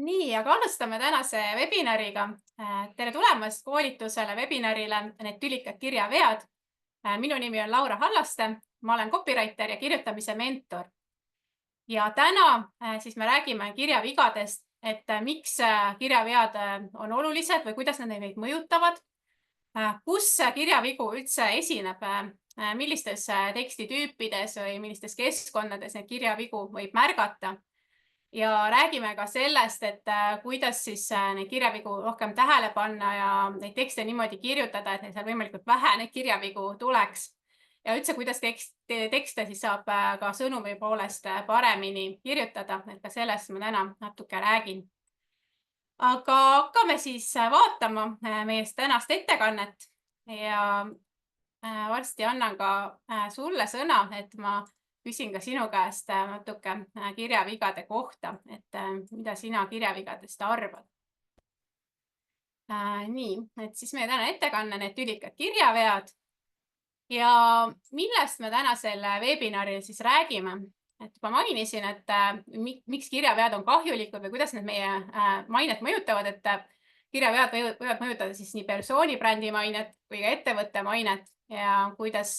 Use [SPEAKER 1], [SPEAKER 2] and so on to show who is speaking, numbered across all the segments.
[SPEAKER 1] Nii, aga alustame tänase webinariga. Tere tulemast koolitusele webinarile Need tülikad kirjavead. Minu nimi on Laura Hallaste, ma olen copywriter ja kirjutamise mentor. Ja täna siis me räägime kirjavigadest, et miks kirjavead on olulised või kuidas nad neid mõjutavad. Kus kirjavigu üldse esineb, millistes tekstitüüpides või millistes keskkondades neid kirjavigu võib märgata. Ja räägime ka sellest, et kuidas siis neid kirjavigu rohkem tähele panna ja neid tekste niimoodi kirjutada, et seal võimalikult vähe neid kirjavigu tuleks. Ja üldse, kuidas tekste siis saab ka sõnumi poolest paremini kirjutada, et ka sellest ma täna natuke räägin. Aga hakkame siis vaatama meie tänast ettekannet ja varsti annan ka sulle sõna, et ma küsin ka sinu käest natuke kirjavigade kohta, et mida sina kirjavigadest arvad. Nii, et siis meie tänane ettekanne, need tülikad kirjavead. Ja millest me tänasel webinaril siis räägime? Et juba mainisin, et miks kirjavead on kahjulikud või kuidas need meie mainet mõjutavad, et kirjavead võivad mõjutada siis nii persooni brändi mainet kui ka ettevõtte mainet ja kuidas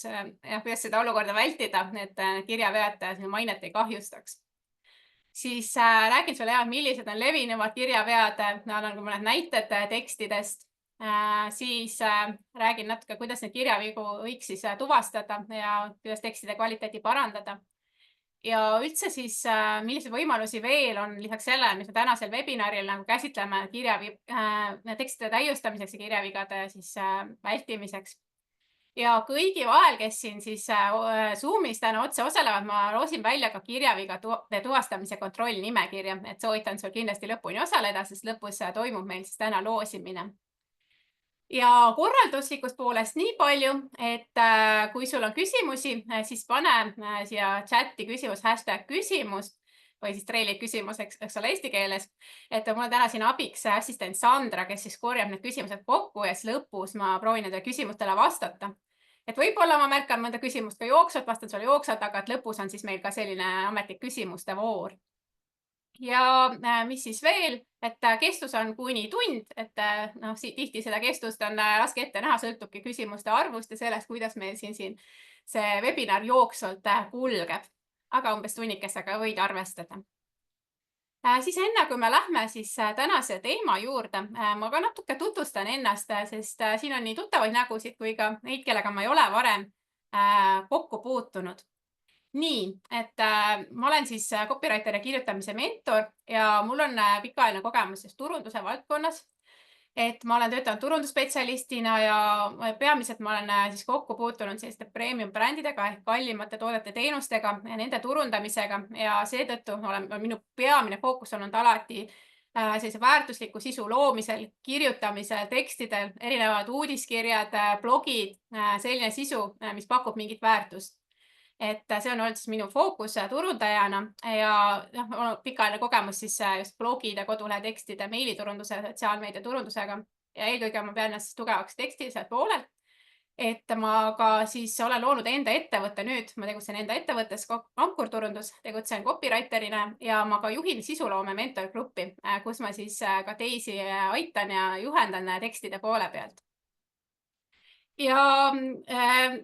[SPEAKER 1] seda olukorda vältida, et kirjavead sinu mainet ei kahjustaks. Siis räägin sulle millised on levinuvad kirjavead, annan ka mõned näited tekstidest. Siis räägin natuke, kuidas neid kirjavigu võiks siis tuvastada ja kuidas tekstide kvaliteeti parandada. Ja üldse siis, milliseid võimalusi veel on lisaks sellele, mis me tänasel webinaril nagu käsitleme tekstide täiustamiseks ja kirjavigade siis vältimiseks. Ja kõigi vahel, kes siin siis Zoomis täna otse osalevad, ma loosin välja ka kirjavigade tuvastamise kontrollnimekirja, et soovitan sul kindlasti lõpuni osaleda, sest lõpus toimub meil siis täna loosimine. Ja korralduslikust poolest nii palju, et kui sul on küsimusi, siis pane siia chati küsimus #küsimus või siis treilid küsimus, eks ole, eesti keeles. Et mul on täna siin abiks assistent Sandra, kes siis korjab need küsimused kokku ja siis lõpus ma proovin nendele küsimustele vastata. Et võib-olla ma märkan mõnda küsimust ka jooksvalt, vastan sulle jooksvalt, aga et lõpus on siis meil ka selline ametlik küsimuste voor. Ja mis siis veel, et kestus on kuni tund, et noh, tihti seda kestust on raske ette näha, sõltubki küsimuste arvust ja sellest, kuidas meil siin see webinar jooksvalt kulgeb. Aga umbes tunnikesega võid arvestada. Siis enne, kui me lähme siis tänase teema juurde, ma ka natuke tutvustan ennast, sest siin on nii tuttavaid nägusid kui ka neid, kellega ma ei ole varem kokku puutunud. Nii, et ma olen siis copywriter ja kirjutamise mentor ja mul on pikaajaline kogemus siis turunduse valdkonnas. Et ma olen töötanud turundusspetsialistina ja peamiselt ma olen siis kokku puutunud selliste premium brändidega ehk kallimate toodete teenustega ja nende turundamisega ja seetõttu minu peamine fookus olnud alati sellise väärtusliku sisu loomisel, kirjutamisel, tekstidel, erinevad uudiskirjad, blogid, selline sisu, mis pakub mingit väärtust. Et see on olnud siis minu fookus turundajana ja pikaajaline kogemus siis just blogide, kodulehe tekstide, meiliturunduse, sotsiaalmeedia turundusega ja eelkõige ma pean ennast tugevaks tekstiliselt poolelt. Et ma ka siis olen loonud enda ettevõtte nüüd, ma tegutsen enda ettevõttes, Ankurturundus, tegutsen copywriterina ja ma ka juhin sisuloome mentorgruppi, kus ma siis ka teisi aitan ja juhendan tekstide poole pealt. Ja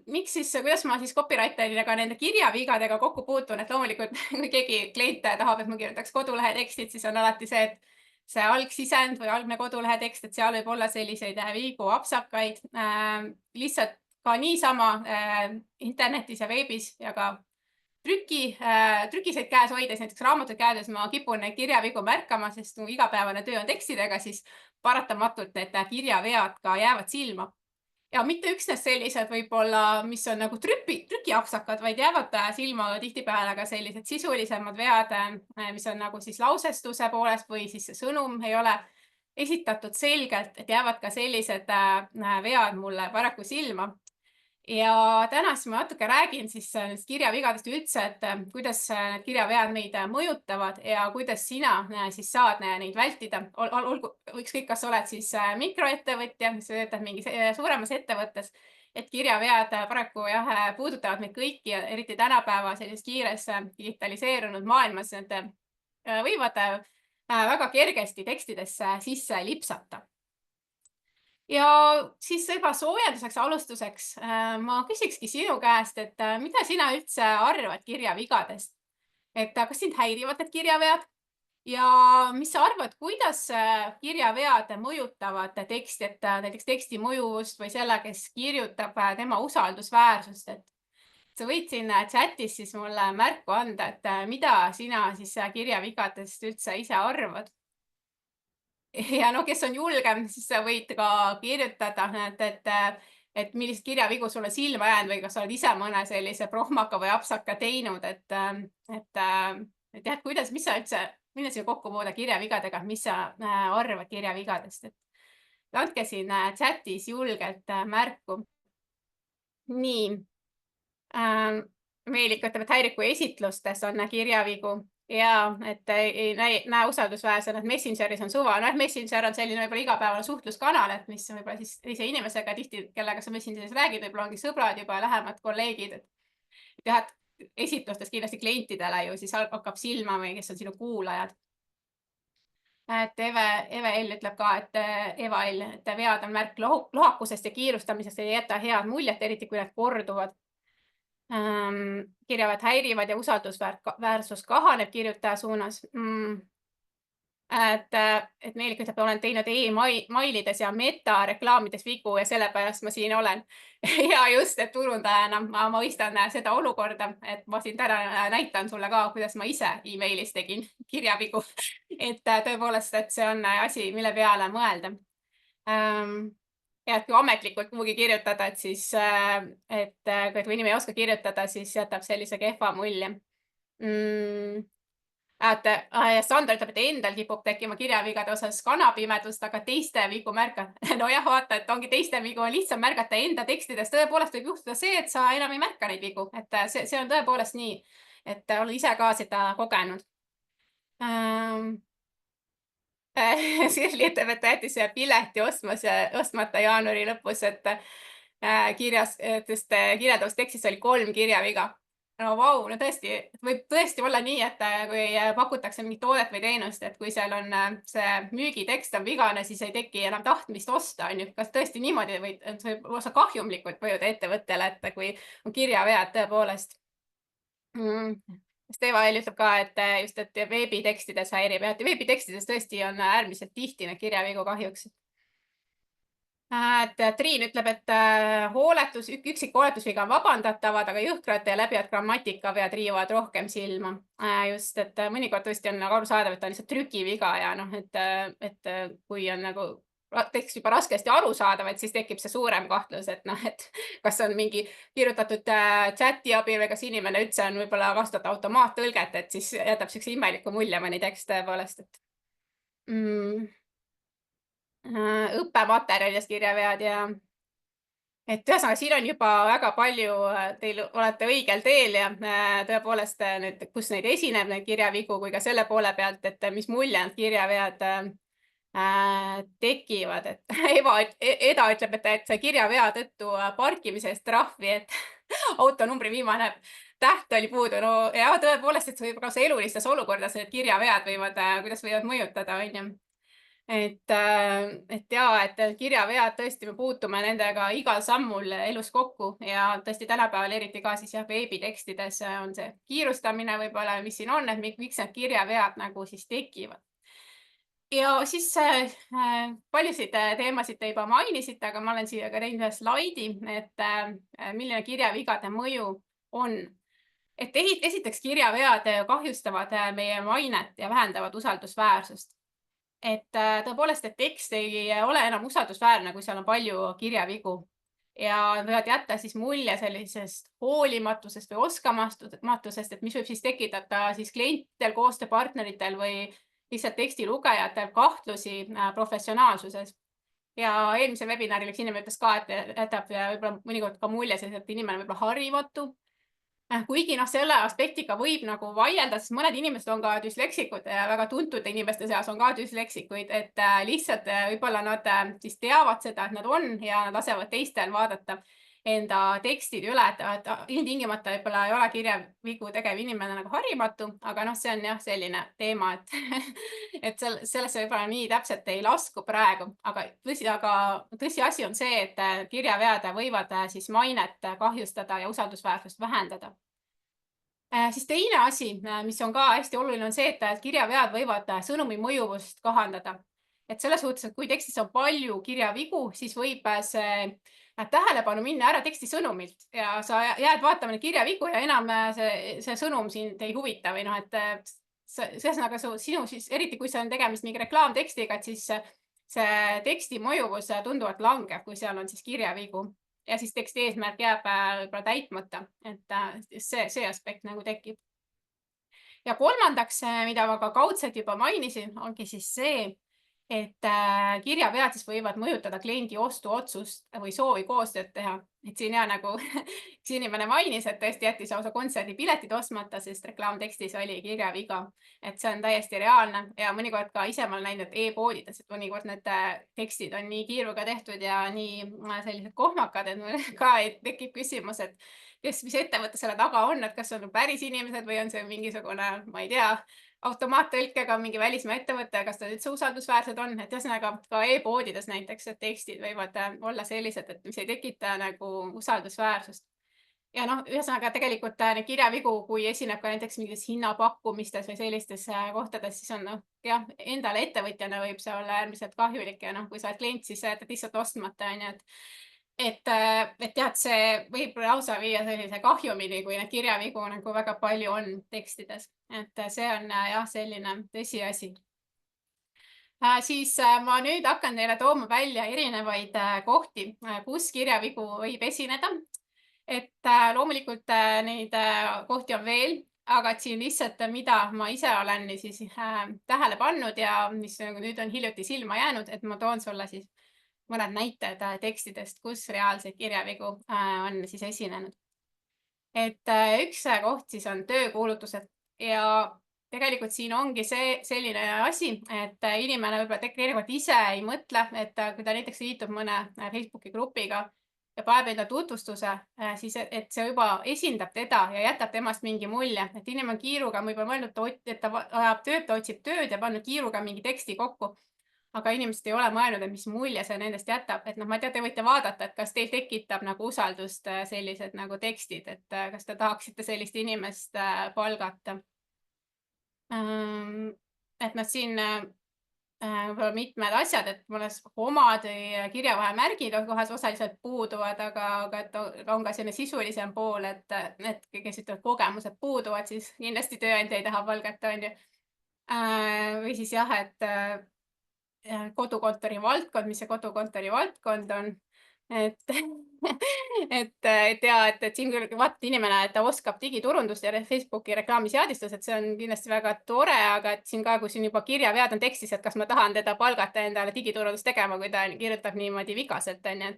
[SPEAKER 1] miks siis, kuidas ma siis copywriterina ka nende kirjavigadega kokku puutun, et loomulikult kui keegi klient tahab, et ma kirjutaks kodulehe tekstid, siis on alati see, et see algsisend või algne kodulehe tekst, et seal võib olla selliseid viigu, apsakaid, lihtsalt ka niisama internetis ja veebis ja ka trükiseid käes hoides, näiteks raamatuid käes, ma kipun neid kirjavigu märkama, sest mu igapäevane töö on tekstidega, siis paratamatult need kirjavead ka jäävad silma. Ja mitte üksnes sellised võib-olla, mis on nagu trükiapsakad, vaid jäävad silma tihtipeale ka sellised sisulisemad vead, mis on nagu siis lausestuse poolest või siis see sõnum ei ole esitatud selgelt, et jäävad ka sellised vead mulle paraku silma. Ja täna siis ma natuke räägin siis nendest kirjavigadest üldse, et kuidas need kirjavead meid mõjutavad ja kuidas sina siis saad neid vältida. Olgu ükskõik, kas oled siis mikroettevõtja, mis töötab mingi suuremas ettevõttes, et kirjavead paraku puudutavad meid kõiki ja eriti tänapäeva sellises kiires digitaliseerunud maailmas, need võivad väga kergesti tekstidesse sisse lipsata. Ja siis juba soojenduseks, alustuseks ma küsikski sinu käest, et mida sina üldse arvad kirjavigadest? Et kas sind häirivad need kirjavead ja mis sa arvad, kuidas kirjavead mõjutavad teksti, et näiteks teksti mõjuvust või selle, kes kirjutab, tema usaldusväärsust, et sa võid siin chatis siis mulle märku anda, et mida sina siis kirjavigadest üldse ise arvad? Ja no kes on julgem, siis sa võid ka kirjutada, et milliseid kirjavigu sulle silma jäänud või kas sa oled ise mõne sellise prohmaka või apsaka teinud, et jah, et kuidas, mis sa üldse, milline sinu kokkupuude kirjavigadega, mis sa arvad kirjavigadest, et andke siin chatis julgelt märku. Nii. Meelik ütleb, et häirib, kui esitlustes on kirjavigu ja et ei näe usaldusväärsena, et Messengeris on suva. Noh, Messenger on selline võib-olla igapäevane suhtluskanal, et mis võib-olla siis teise inimesega tihti, kellega sa Messengeris räägid, võib-olla ongi sõbrad juba, lähemad kolleegid. Et jah, et esitlustes kindlasti klientidele ju siis hakkab silma või kes on sinu kuulajad. Et Eve L ütleb ka, et Eva L, et vead on märk lohakusest ja kiirustamisest, ei jäta head muljet, eriti kui need korduvad. Kirjavead häirivad ja usaldusväärsus kahaneb kirjutaja suunas. Et Meelik ütleb, olen teinud e-mailides ja meta reklaamides vigu ja sellepärast ma siin olen. Ja just, et turundajana ma mõistan seda olukorda, et ma siin täna näitan sulle ka, kuidas ma ise e-mailis tegin kirjavigu. Et tõepoolest, et see on asi, mille peale mõelda. Ja et kui ametlikult kuhugi kirjutada, et siis, et kui inimene ei oska kirjutada, siis jätab sellise kehva mulje. Sandra ütleb, et endal kipub tekkima kirjavigade osas kanapimedust, aga teiste vigu märkad. Nojah, vaata, et ongi teiste vigu on lihtsam märgata enda tekstides. Tõepoolest võib juhtuda see, et sa enam ei märka neid vigu. Et see on tõepoolest nii, et olen ise ka seda kogenud. Sirli ütleb, et ta jättis pileti ostmata jaanuari lõpus, et kirjeldavas tekstis oli 3 kirjaviga. No vau, no tõesti, võib tõesti olla nii, et kui pakutakse mingit toodet või teenust, et kui seal on see müügitekst on vigane, siis ei teki enam tahtmist osta, on ju. Kas tõesti niimoodi võib osa kahjumlikult mõjuda ettevõttele, et kui on kirjavead tõepoolest. Eva L ütleb ka, et just, et veebitekstides häirib ja et veebitekstides tõesti on äärmiselt tihti need kirjavigu kahjuks. Triin ütleb, et üksik hooletusviga on vabandatavad, aga jõhkrad ja läbivad grammatikavead riivavad rohkem silma. Just, et mõnikord tõesti on arusaadav, et on lihtsalt trükiviga ja noh, et kui on nagu tekst juba raskesti arusaadav, et siis tekib see suurem kahtlus, et noh, et kas on mingi kirjutatud chati abil või kas inimene üldse on võib-olla kasutada automaattõlget, et siis jätab sellise imeliku mulje mõni tekst tõepoolest, et õppematerjalides kirjavead ja et ühesõnaga, siin on juba väga palju, teil olete õigel teel ja tõepoolest, kus neid esineb, neid kirjavigu, kui ka selle poole pealt, et mis mulje need kirjavead tekivad, et Eda ütleb, et see kirjavea tõttu parkimise eest trahvi, et autonumbri viimane täht oli puudu. No ja tõepoolest, et see võib ka elulistes olukordades need kirjavead võivad, kuidas võivad mõjutada, on ju. Et ja, et kirjavead tõesti me puutume nendega igal sammul elus kokku ja tõesti tänapäeval eriti ka siis jah, veebitekstides on see kiirustamine võib-olla, mis siin on, et miks need kirjavead nagu siis tekivad. Ja siis paljusid teemasid te juba mainisite, aga ma olen siia ka teinud ühe slaidi, et milline kirjavigade mõju on. Et esiteks kirjavead kahjustavad meie mainet ja vähendavad usaldusväärsust. Et tõepoolest, et tekst ei ole enam usaldusväärne, kui seal on palju kirjavigu ja võivad jätta siis mulje sellisest hoolimatusest või oskamatusest, et mis võib siis tekitada siis klientidel, koostööpartneritel või lihtsalt tekstilugejatel kahtlusi professionaalsuses. Ja eelmisel webinaril üks inimene ütles ka, et jätab võib-olla mõnikord ka mulje, et inimene võib-olla harimatu. Kuigi selle aspektiga võib nagu vaielda, sest mõned inimesed on ka düsleksikud ja väga tuntud inimeste seas on ka düsleksikuid, et lihtsalt võib-olla nad siis teavad seda, et nad on ja nad lasevad teistel vaadata. enda tekstid üle, et ilmtingimata võib-olla ei ole kirjavigu tegev inimene nagu harimatu, aga noh, see on jah, selline teema, et et sellesse võib-olla nii täpselt ei lasku praegu, aga tõsiasi on see, et kirjavead võivad siis mainet kahjustada ja usaldusväärsust vähendada. Siis teine asi, mis on ka hästi oluline, on see, et kirjavead võivad sõnumi mõjuvust kahandada. Et selles suhtes, et kui tekstis on palju kirjavigu, siis võib see tähelepanu minna ära teksti sõnumilt ja sa jääd vaatama neid kirjavigu ja enam see sõnum sind ei huvita või noh, et ühesõnaga sinu siis, eriti kui see on tegemist mingi reklaamtekstiga, et siis see teksti mõjuvus tunduvalt langeb, kui seal on siis kirjavigu ja siis teksti eesmärk jääb võib-olla täitmata, et see aspekt nagu tekib. Ja kolmandaks, mida ma ka kaudselt juba mainisin, ongi siis see, et kirjavead siis võivad mõjutada kliendi ostuotsust või soovi koostööd teha. Et siin ja nagu üks inimene mainis, et tõesti jättis lausa kontserdipiletid ostmata, sest reklaamtekstis oli kirjaviga. Et see on täiesti reaalne ja mõnikord ka ise ma olen näinud e-poodides, et mõnikord need tekstid on nii kiiruga tehtud ja nii sellised kohmakad, et mul ka tekib küsimus, et mis ettevõte selle taga on, et kas on päris inimesed või on see mingisugune, ma ei tea, automaattõlkega mingi välismaa ettevõte, kas ta üldse usaldusväärsed on, et ühesõnaga ka e-poodides näiteks, et tekstid võivad olla sellised, et mis ei tekita nagu usaldusväärsust. Ja noh, ühesõnaga tegelikult neid kirjavigu, kui esineb ka näiteks mingites hinnapakkumistes või sellistes kohtades, siis on noh, jah, endale ettevõtjana võib see olla äärmiselt kahjulik ja noh, kui sa oled klient, siis jätad lihtsalt ostmata, on ju, et jah, et see võib lausa viia sellise kahjumini, kui neid kirjavigu nagu väga palju on tekstides. Et see on jah, selline tõsiasi. Siis ma nüüd hakkan teile tooma välja erinevaid kohti, kus kirjavigu võib esineda. Et loomulikult neid kohti on veel, aga et siin lihtsalt, mida ma ise olen siis tähele pannud ja mis nüüd on hiljuti silma jäänud, et ma toon sulle siis mõned näited tekstidest, kus reaalseid kirjavigu on siis esinenud. Et üks koht siis on töökuulutused ja tegelikult siin ongi see selline asi, et inimene võib-olla tegelikult ise ei mõtle, et kui ta näiteks liitub mõne Facebooki grupiga ja paneb enda tutvustuse, siis et see juba esindab teda ja jätab temast mingi mulje, et inimene on kiiruga võib-olla mõelnud, et ta ajab tööd, ta otsib tööd ja pannud kiiruga mingi teksti kokku. Aga inimesed ei ole mõelnud, et mis mulje see nendest jätab, et noh, ma ei tea, te võite vaadata, et kas teil tekitab nagu usaldust sellised nagu tekstid, et kas te tahaksite sellist inimest palgata. Et noh, siin võib-olla mitmed asjad, et mõnes komad või kirjavahemärgid kohas osaliselt puuduvad, aga et on ka selline sisulisem pool, et need, kes ütlevad kogemused puuduvad, siis kindlasti tööandja ei taha palgata, on ju. Või siis jah, et kodukontori valdkond, mis see kodukontori valdkond on, et et ja, et siin küll vaata inimene, et ta oskab digiturundust ja Facebooki reklaamiseadistus, et see on kindlasti väga tore, aga et siin ka, kui siin juba kirjavead on tekstis, et kas ma tahan teda palgata endale digiturundust tegema, kui ta kirjutab niimoodi vigaselt, on ju,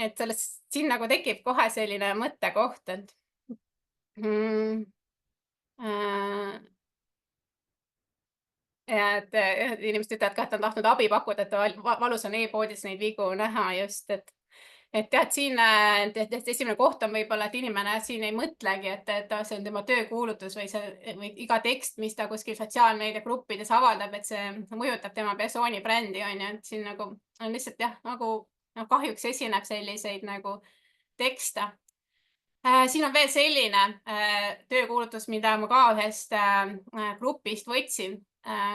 [SPEAKER 1] et sellest siin nagu tekib kohe selline mõttekoht, et ja et inimesed ütlevad ka, et on tahtnud abi pakkuda, et valus on e-poodis neid vigu näha just, et jah, et siin esimene koht on võib-olla, et inimene siin ei mõtlegi, et see on tema töökuulutus või iga tekst, mis ta kuskil sotsiaalmeediagruppides avaldab, et see mõjutab tema persooni brändi, on ju, et siin nagu on lihtsalt jah, nagu kahjuks esineb selliseid nagu tekste. Siin on veel selline töökuulutus, mida ma ka ühest grupist võtsin,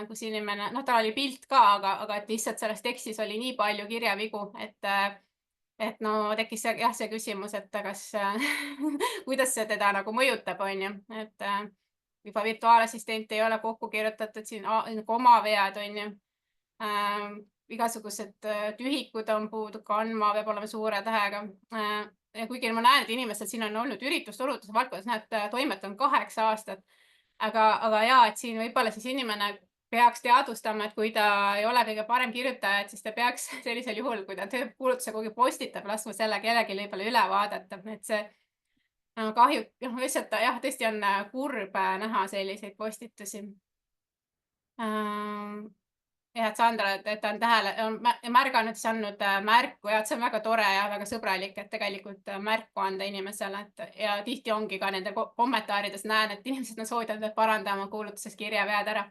[SPEAKER 1] kus inimene, noh, tal oli pilt ka, aga et lihtsalt selles tekstis oli nii palju kirjavigu, et no tekkis jah, see küsimus, et kas kuidas see teda nagu mõjutab, on ju, et juba virtuaalassistent ei ole kokku kirjutatud, siin komavead, on ju, igasugused tühikud on puudu, kandma peab olema suure tähega. Ja kuigi ma näen, et inimesed siin on olnud üritusturunduse valdkonnas, näed, toimetanud 8 aastat, aga jaa, et siin võib-olla siis inimene peaks teadvustama, et kui ta ei ole kõige parem kirjutaja, et siis ta peaks sellisel juhul, kui ta töökuulutuse kuhugi postitab, laskma selle kellelgi võib-olla üle vaadata, et see kahju, lihtsalt jah, tõesti on kurb näha selliseid postitusi. et Sandra, et ta on märganud, siis andnud märku ja et see on väga tore ja väga sõbralik, et tegelikult märku anda inimesele, et ja tihti ongi ka nende kommentaarides näen, et inimesed on soovitanud parandada oma kuulutuses kirjavead ära.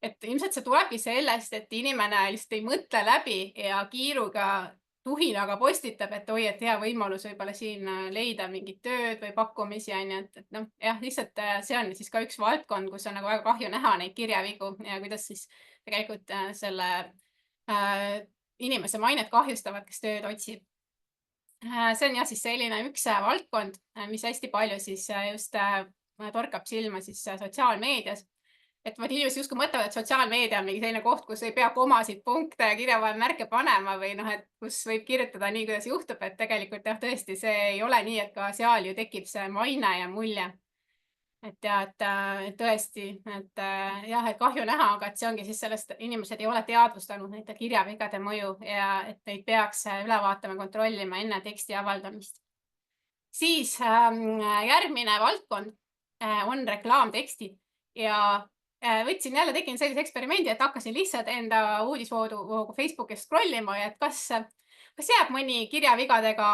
[SPEAKER 1] Et ilmselt see tulebki sellest, et inimene lihtsalt ei mõtle läbi ja kiiruga tuhinaga postitab, et oi, et hea võimalus võib-olla siin leida mingit tööd või pakkumisi on ju, et noh, jah, lihtsalt see on siis ka üks valdkond, kus on nagu väga kahju näha neid kirjavigu ja kuidas siis tegelikult selle inimese mainet kahjustavad, kes tööd otsib. See on jah, siis selline üks valdkond, mis hästi palju siis just torkab silma siis sotsiaalmeedias. Et vaid inimesed justkui mõtlevad, et sotsiaalmeedia on mingi selline koht, kus ei pea komasid, punkte ja kirja vahel märke panema või noh, et kus võib kirjutada nii, kuidas juhtub, et tegelikult jah, tõesti, see ei ole nii, et ka seal ju tekib see maine ja mulje. Et ja, et tõesti, et jah, et kahju näha, aga et see ongi siis sellest, inimesed ei ole teadvustanud nende kirjavigade mõju ja et neid peaks üle vaatama, kontrollima enne teksti avaldamist. Siis järgmine valdkond on reklaamtekstid ja võtsin jälle, tegin sellise eksperimendi, et hakkasin lihtsalt enda uudisvoogu Facebookis scroll ima ja et kas jääb mõni kirjavigadega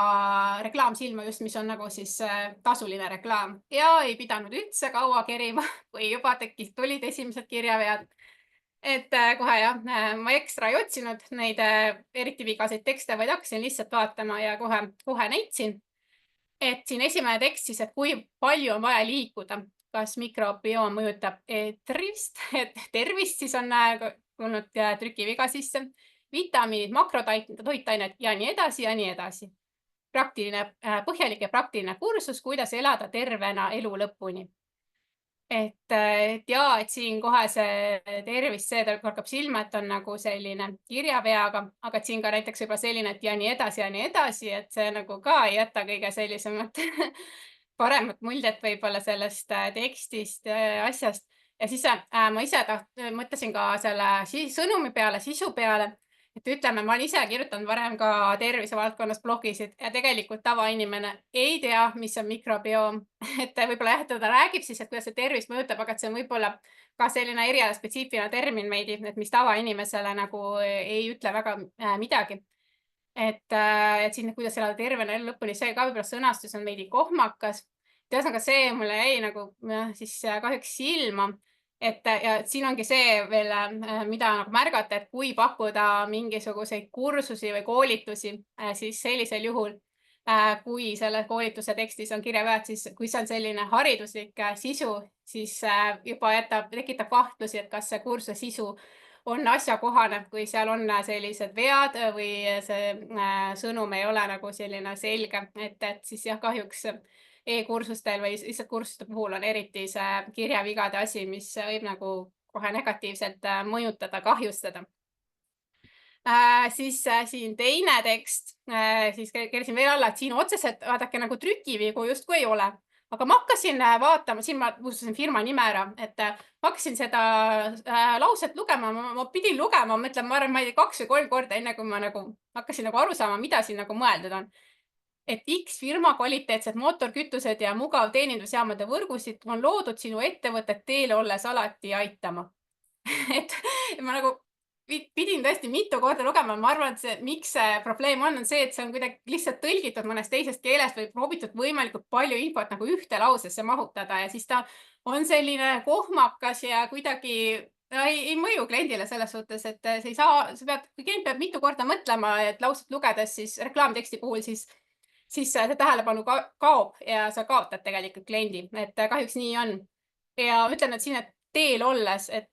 [SPEAKER 1] reklaam silma just, mis on nagu siis tasuline reklaam ja ei pidanud üldse kaua kerima, kui juba tulid esimesed kirjavead. Et kohe jah, ma ekstra ei otsinud neid eriti vigaseid tekste, vaid hakkasin lihtsalt vaatama ja kohe näitasin. Et siin esimene tekst siis, et kui palju on vaja liikuda, kas mikrobioom mõjutab tervist, siis on tulnud trükiviga sisse, vitamiinid, makrotoitained ja nii edasi ja nii edasi. Põhjalik ja praktiline kursus, kuidas elada tervena elu lõpuni. Et ja, et siin kohe see tervis, see torkab silma, et on nagu selline kirjaveaga, aga et siin ka näiteks võib-olla selline, et ja nii edasi, et see nagu ka ei jäta kõige sellisemat paremat muljet võib-olla sellest tekstist, asjast. Ja siis ma ise mõtlesin ka selle sõnumi peale, sisu peale, et ütleme, ma olen ise kirjutanud varem ka tervisevaldkonnas blogisid ja tegelikult tavainimene ei tea, mis on mikrobioom. Et võib-olla jah, ta räägib siis, et kuidas see tervist mõjutab, aga et see on võib-olla ka selline erialaspetsiifiline termin meidi, et mis tavainimesele nagu ei ütle väga midagi. Et siin, kuidas elada tervena elu lõpuni, see ka võib-olla sõnastus on veidi kohmakas. Ühesõnaga see mulle jäi nagu siis kahjuks silma. Et ja siin ongi see veel, mida nagu märgata, et kui pakkuda mingisuguseid kursusi või koolitusi, siis sellisel juhul, kui selle koolituse tekstis on kirjavead, siis kui see on selline hariduslik sisu, siis juba tekitab kahtlusi, et kas see kursuse sisu on asjakohane, kui seal on sellised vead või see sõnum ei ole nagu selline selge, et siis jah, kahjuks e-kursustel või lihtsalt kursuste puhul on eriti see kirjavigade asi, mis võib nagu kohe negatiivselt mõjutada, kahjustada. Siis siin teine tekst, siis kerkisin veel alla, et siin otseselt vaadake nagu trükivigu justkui ei ole. Aga ma hakkasin vaatama, siin ma unustasin firma nime ära, et ma hakkasin seda lauset lugema, ma pidin lugema, mõtlen, ma arvan, ma ei tea, 2 või 3 korda, enne kui ma nagu hakkasin nagu aru saama, mida siin nagu mõeldud on. Et X firma kvaliteetsed mootorkütused ja mugav teenindusjaamade võrgustik on loodud sinu ettevõtet teel olles alati aitama. et ma nagu pidin tõesti mitu korda lugema, ma arvan, et see, miks see probleem on see, et see on kuidagi lihtsalt tõlgitud mõnest teisest keelest või proovitud võimalikult palju infot nagu ühte lausesse mahutada ja siis ta on selline kohmakas ja kuidagi ei mõju kliendile selles suhtes, et see ei saa, kui klient peab mitu korda mõtlema, et lauset lugedes siis reklaamteksti puhul, siis see tähelepanu kaob ja sa kaotad tegelikult kliendi, et kahjuks nii on. Ja ütlen, et siin, et teel olles, et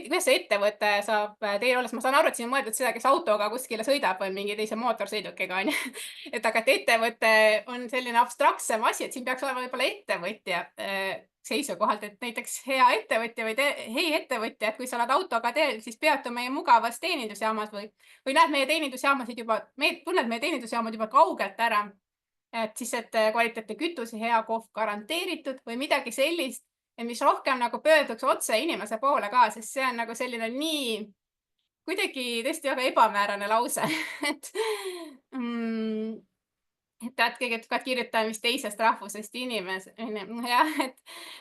[SPEAKER 1] kuidas see ettevõte saab teel olles, ma saan aru, et siin on mõeldud seda, kes autoga kuskile sõidab või mingi teise mootorsõidukiga, on ju. Et aga et ettevõte on selline abstraktsem asi, et siin peaks olema võib-olla ettevõtja seisukohalt, et näiteks hea ettevõtja või hei ettevõtja, et kui sa oled autoga teel, siis peatu meie mugavas teenindusjaamas või näed meie teenindusjaamasid juba, tunned meie teenindusjaamad juba kaugelt ära. Et siis, et kvaliteetne kütuse, hea kohv garanteeritud või midagi sellist, mis rohkem nagu pöörduks otse inimese poole ka, sest see on nagu selline nii kuidagi tõesti väga ebamäärane lause. et kõigepealt kirjutame vist teisest rahvusest jah,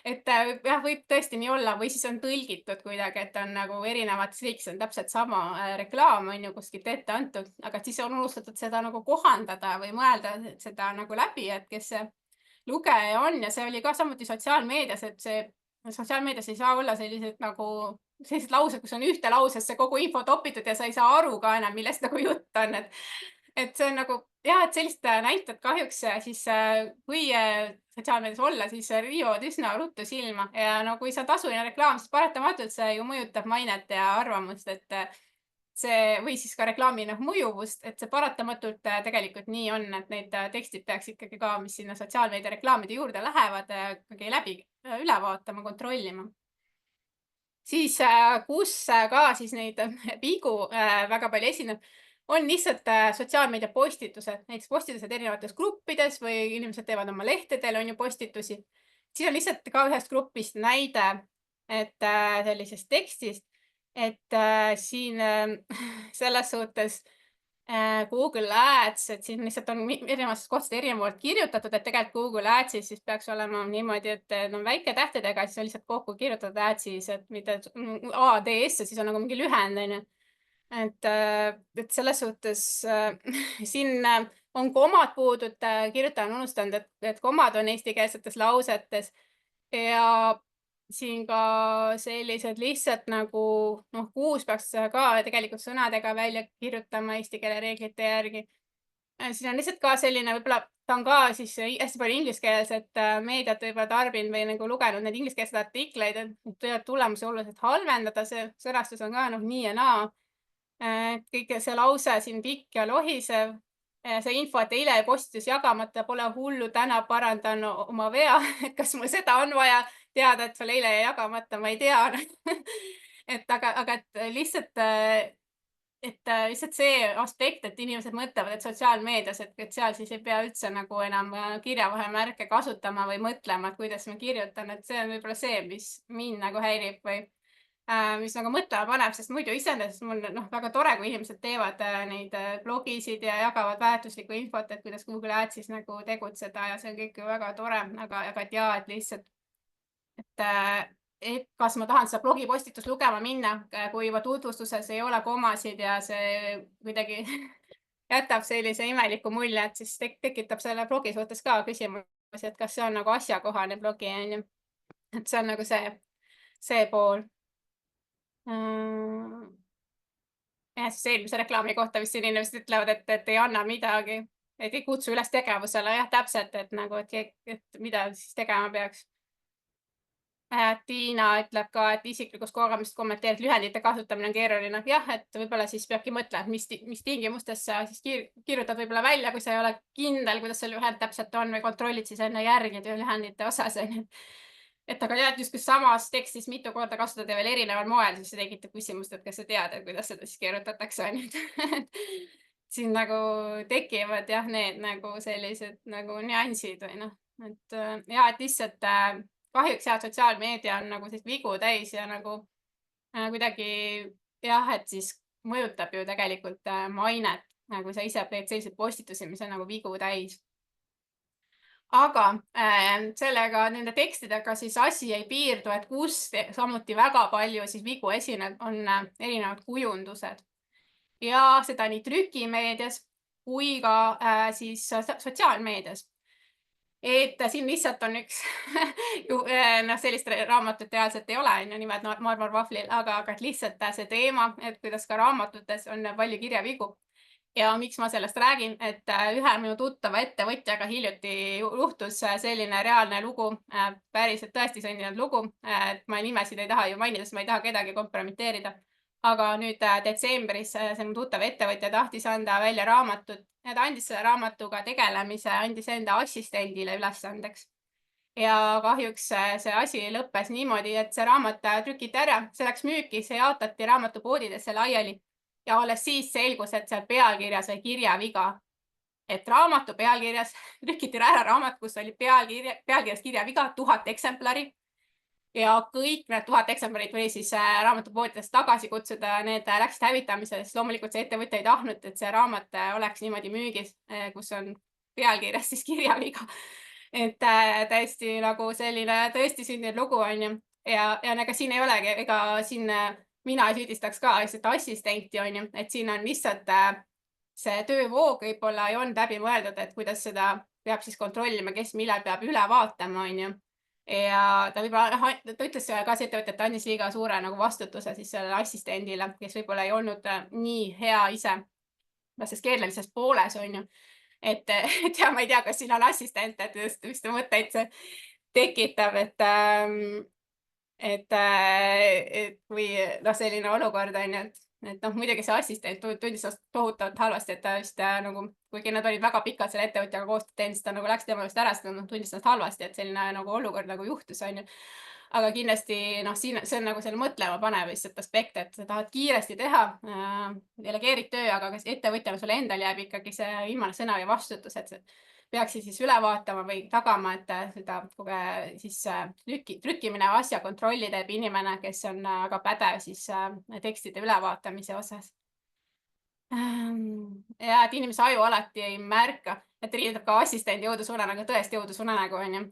[SPEAKER 1] jah, võib tõesti nii olla või siis on tõlgitud kuidagi, et on nagu erinevates riikides on täpselt sama reklaam on ju kuskilt ette antud, aga siis on unustatud seda nagu kohandada või mõelda seda nagu läbi, et kes see lugeja on ja see oli ka samuti sotsiaalmeedias, et see sotsiaalmeedias ei saa olla sellised laused, kus on ühte lausesse kogu info topitud ja sa ei saa aru ka enam, millest nagu jutt on, et see on nagu jah, et sellist näited kahjuks siis kui sotsiaalmeedias olla, siis riivad üsna ruttu silma ja no kui see on tasuline reklaam, siis paratamatult see ju mõjutab mainet ja arvamust, et see või siis ka reklaami mõjuvust, et see paratamatult tegelikult nii on, et need tekstid peaks ikkagi ka, mis sinna sotsiaalmeedia reklaamide juurde lähevad, ikkagi läbi üle vaatama, kontrollima. Siis, kus ka siis neid vigu väga palju esineb, on lihtsalt sotsiaalmeedia postitused, näiteks postitused erinevates gruppides või inimesed teevad oma lehtedel on ju postitusi. Siis on lihtsalt ka ühest grupist näide, et sellisest tekstist, et siin selles suhtes Google Ads, et siin lihtsalt on erinevatest kohtadest erinevalt kirjutatud, et tegelikult Google Adsis siis peaks olema niimoodi, et no väiketähtedega, siis on lihtsalt kokku kirjutatud Adsis, et mitte ADS, siis on nagu mingi lühend, on ju. Et selles suhtes siin on komad puudu, et kirjutaja on unustanud, et komad on eestikeelsetes lausetes ja siin ka sellised lihtsalt nagu noh, kuus peaks ka tegelikult sõnadega välja kirjutama eesti keele reeglite järgi. Siin on lihtsalt ka selline, võib-olla ta on ka siis hästi palju ingliskeelset meediat võib-olla tarbinud või nagu lugenud neid ingliskeelseid artikleid, et võivad tulemusi oluliselt halvendada, see sõnastus on ka noh, nii ja naa. Kõik see lause siin pikk ja lohisev. See info, et eile postitus jagamata, pole hullu, täna parandan oma vea. Et kas mul seda on vaja teada, et sul eile jäi jagamata, ma ei tea. aga et lihtsalt see aspekt, et inimesed mõtlevad, et sotsiaalmeedias, et seal siis ei pea üldse nagu enam kirjavahemärke kasutama või mõtlema, et kuidas ma kirjutan, et see on võib-olla see, mis mind nagu häirib või mis nagu mõtlema paneb, sest muidu iseenesest mul noh, väga tore, kui inimesed teevad neid blogisid ja jagavad väärtuslikku infot, et kuidas Google Adsis nagu tegutseda ja see on kõik ju väga tore, aga et jaa, et lihtsalt, et kas ma tahan seda blogipostitust lugema minna, kui juba tutvustuses ei ole komasid ja see kuidagi jätab sellise imeliku mulje, et siis tekitab selle blogi suhtes ka küsimusi, et kas see on nagu asjakohane blogi, on ju. Et see on nagu see pool. jah, siis eelmise reklaami kohta vist siin inimesed ütlevad, et ei anna midagi, et ei kutsu üles tegevusele, jah, täpselt, et nagu, et mida siis tegema peaks. Tiina ütleb ka, et isiklikust kogemust kommenteerides lühendite kasutamine on keeruline. jah, et võib-olla siis peabki mõtlema, mis tingimustes sa siis kirjutad võib-olla välja, kui sa ei ole kindel, kuidas see lühend täpselt on või kontrollid siis enne järgi lühendite osas, on ju. Et aga jah, et justkui samas tekstis mitu korda kasutada veel erineval moel, siis see tekitab küsimust, et kas sa tead, et kuidas seda siis kirjutatakse, on ju. Siin nagu tekivad jah, need nagu sellised nagu nüansid või noh, et ja et lihtsalt kahjuks jah, sotsiaalmeedia on nagu sellist vigu täis ja nagu kuidagi jah, et siis mõjutab ju tegelikult mainet, kui sa ise teed selliseid postitusi, mis on nagu vigu täis. Aga sellega, nende tekstidega siis asi ei piirdu, et kus samuti väga palju siis vigu esineb, on erinevad kujundused. Ja seda nii trükimeedias kui ka siis sotsiaalmeedias. Et siin lihtsalt on üks noh, sellist raamatut reaalselt ei ole, on ju, nimelt Marmor Vahvlil, aga et lihtsalt see teema, et kuidas ka raamatutes on palju kirjavigu. Ja miks ma sellest räägin, et ühe minu tuttava ettevõtjaga hiljuti juhtus selline reaalne lugu, päriselt tõesti sündinud lugu, et ma nimesid ei taha ju mainida, sest ma ei taha kedagi kompromiteerida. Aga nüüd detsembris see mu tuttav ettevõtja tahtis anda välja raamatut ja ta andis selle raamatuga tegelemise, andis enda assistendile ülesandeks. Ja kahjuks see asi lõppes niimoodi, et see raamat trükiti ära, see läks müüki, see jaotati raamatupoodidesse laiali ja alles siis selgus, et seal pealkirjas oli kirjaviga. Et raamatu pealkirjas trükiti ära raamat, kus oli pealkirjas kirjaviga 1000 eksemplari ja kõik need 1000 eksemplarit tuli siis raamatupoodidest tagasi kutsuda, need läksid hävitamisele, sest loomulikult see ettevõtja ei tahtnud, et see raamat oleks niimoodi müügis, kus on pealkirjas siis kirjaviga. Et täiesti nagu selline tõesti sündinud lugu on ju. Ja ega siin ei olegi, ega siin mina ei süüdistaks ka lihtsalt assistenti on ju, et siin on lihtsalt see töövoog võib-olla ei olnud läbi mõeldud, et kuidas seda peab siis kontrollima, kes millal peab üle vaatama, on ju. Ja ta võib-olla, ta ütles ka see ettevõte, et ta andis liiga suure nagu vastutuse siis sellele assistendile, kes võib-olla ei olnud nii hea ise selles keelelises pooles, on ju. Et ja ma ei tea, kas siin on assistent, et just mis mõtteid see tekitab, et kui noh, selline olukord on ju, et noh, muidugi see assistent tundis ennast tohutavalt halvasti, et ta vist nagu, kuigi nad olid väga pikalt selle ettevõtjaga koostööd teinud, siis ta nagu läks tema just ära, sest ta tundis ennast halvasti, et selline nagu olukord nagu juhtus, on ju. Aga kindlasti noh, siin see on nagu selle mõtlema panev lihtsalt aspekt, et sa tahad kiiresti teha, delegeerid töö, aga kas ettevõtjana sulle endal jääb ikkagi see viimane sõna ja vastutus, et peaksid siis üle vaatama või tagama, et seda siis trükkimine asja kontrolli teeb inimene, kes on väga pädev siis tekstide ülevaatamise osas. Ja et inimese aju alati ei märka, et riidab ka assistendi jõudusunenägu, tõesti jõudusunenägu on ju,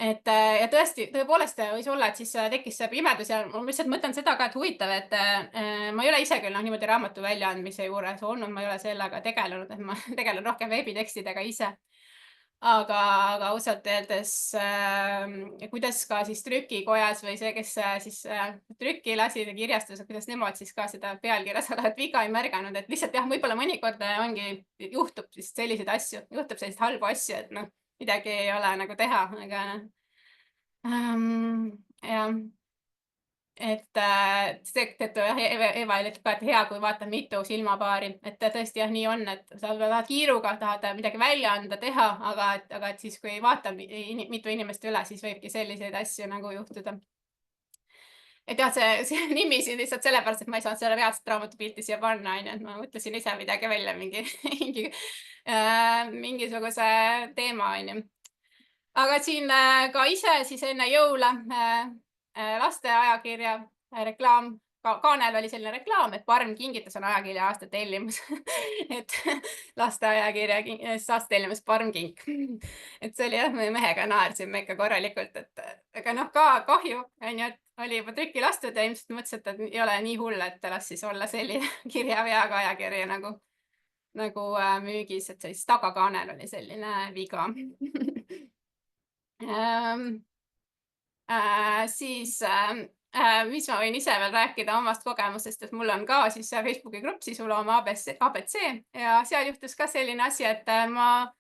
[SPEAKER 1] ja tõepoolest võis olla, et siis tekkis see pimedus ja ma lihtsalt mõtlen seda ka, et huvitav, et ma ei ole ise küll niimoodi raamatu väljaandmise juures olnud, ma ei ole sellega tegelenud, et ma tegelen rohkem veebitekstidega ise. Aga ausalt öeldes, kuidas ka siis trükikojas või see, kes siis trükki lasi või kirjastus, kuidas nemad siis ka seda pealkirjas olevat viga ei märganud, et lihtsalt jah, võib-olla mõnikord juhtub siis selliseid asju, juhtub selliseid halbu asju, et noh, midagi ei ole nagu teha, aga jah, et seetõttu jah, Eva ütleb ka, et hea, kui vaatad mitu silmapaari, et tõesti jah, nii on, et sa tahad kiiruga, tahad midagi välja anda, teha, aga et siis, kui ei vaata mitu inimest üle, siis võibki selliseid asju nagu juhtuda. Et jah, see nimi siin lihtsalt sellepärast, et ma ei saanud selle reaalset raamatupilti siia panna, on ju, et ma mõtlesin ise midagi välja, mingisuguse teema, on ju. Aga siin ka ise siis enne jõule lasteajakirja reklaam, kaanel oli selline reklaam, et Parm kingitus on ajakirja aasta tellimus. Et lasteajakirja aasta tellimus Parm kink. Et see oli jah, me mehega naersime ikka korralikult, et aga noh, ka kahju on ju, et oli juba trükki lastud ja ilmselt mõtles, et ei ole nii hull, et las siis olla selline kirjaveaga ajakirja nagu müügis, et siis tagakaanel oli selline viga. Siis mis ma võin ise veel rääkida omast kogemusest, et mul on ka siis Facebooki grupp Sisuloome ABC ja seal juhtus ka selline asi, et ma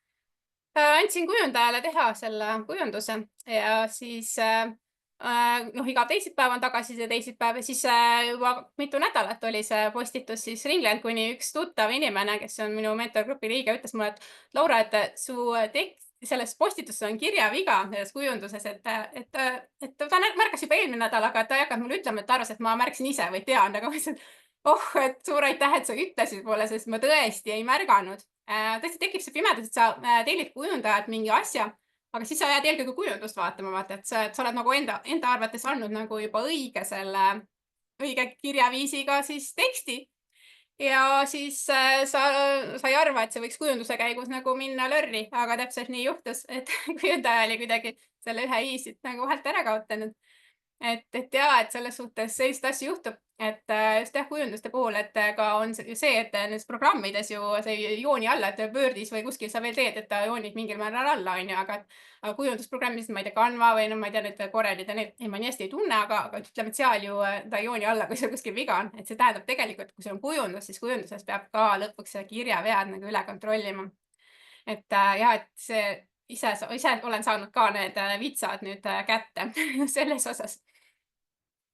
[SPEAKER 1] andsin kujundajale teha selle kujunduse ja siis noh, iga teisipäev on tagasiside teisipäev ja siis juba mitu nädalat oli see postitus siis ringlenud, kuni üks tuttav inimene, kes on minu mentorgrupi liige, ütles mulle, et Laura, et su tekst selles postituses on kirjaviga selles kujunduses, et ta märkas juba eelmine nädal, aga ta ei hakanud mulle ütlema, et ta arvas, et ma märkasin ise või tean, aga ma ütlesin, oh, et suur aitäh, et sa ütlesid mulle, sest ma tõesti ei märganud. Tõesti tekib see pimedus, et sa tellid kujundajalt mingi asja, aga siis sa jääd eelkõige kujundust vaatama, vaata, et sa oled nagu enda arvates andnud nagu juba õige kirjaviisiga siis teksti. Ja siis sa ei arva, et see võiks kujunduse käigus nagu minna lörri, aga täpselt nii juhtus, et kujundaja oli kuidagi selle ühe i siit nagu vahelt ära kaotanud. Et ja, et selles suhtes sellist asju juhtub, et just jah, kujunduste puhul, et ka on ju see, et nendes programmides ju see jooni alla, et Wordis või kuskil sa veel teed, et ta joonib mingil määral alla, on ju, aga kujundusprogrammis, ma ei tea, Canva või no ma ei tea, need Corelid ja neid ma nii hästi ei tunne, aga ütleme, et seal ju ta ei jooni alla, kui seal kuskil viga on, et see tähendab tegelikult, kui sul on kujundus, siis kujunduses peab ka lõpuks kirjavead nagu üle kontrollima. Et jah, et see ise olen saanud ka need vitsad nüüd kätte selles osas.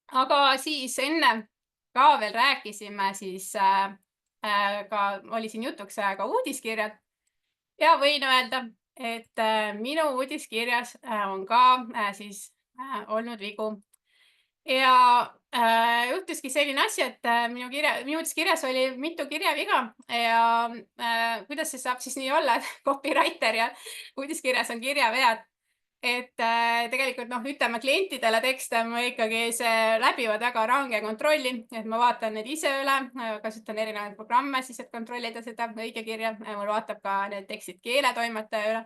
[SPEAKER 1] Aga siis enne ka veel rääkisime siis ka oli siin jutuks ka uudiskirjad ja võin öelda, et minu uudiskirjas on ka siis olnud vigu. Ja juhtuski selline asi, et minu uudiskirjas oli mitu kirjaviga ja kuidas see saab siis nii olla, et copywriter ja uudiskirjas on kirjavead. et tegelikult noh, ütleme klientidele tekste ma ikkagi läbivad väga range kontrolli, et ma vaatan need ise üle, kasutan erinevaid programme siis, et kontrollida seda õigekirja. Mul vaatab ka need tekstid keeletoimetaja üle.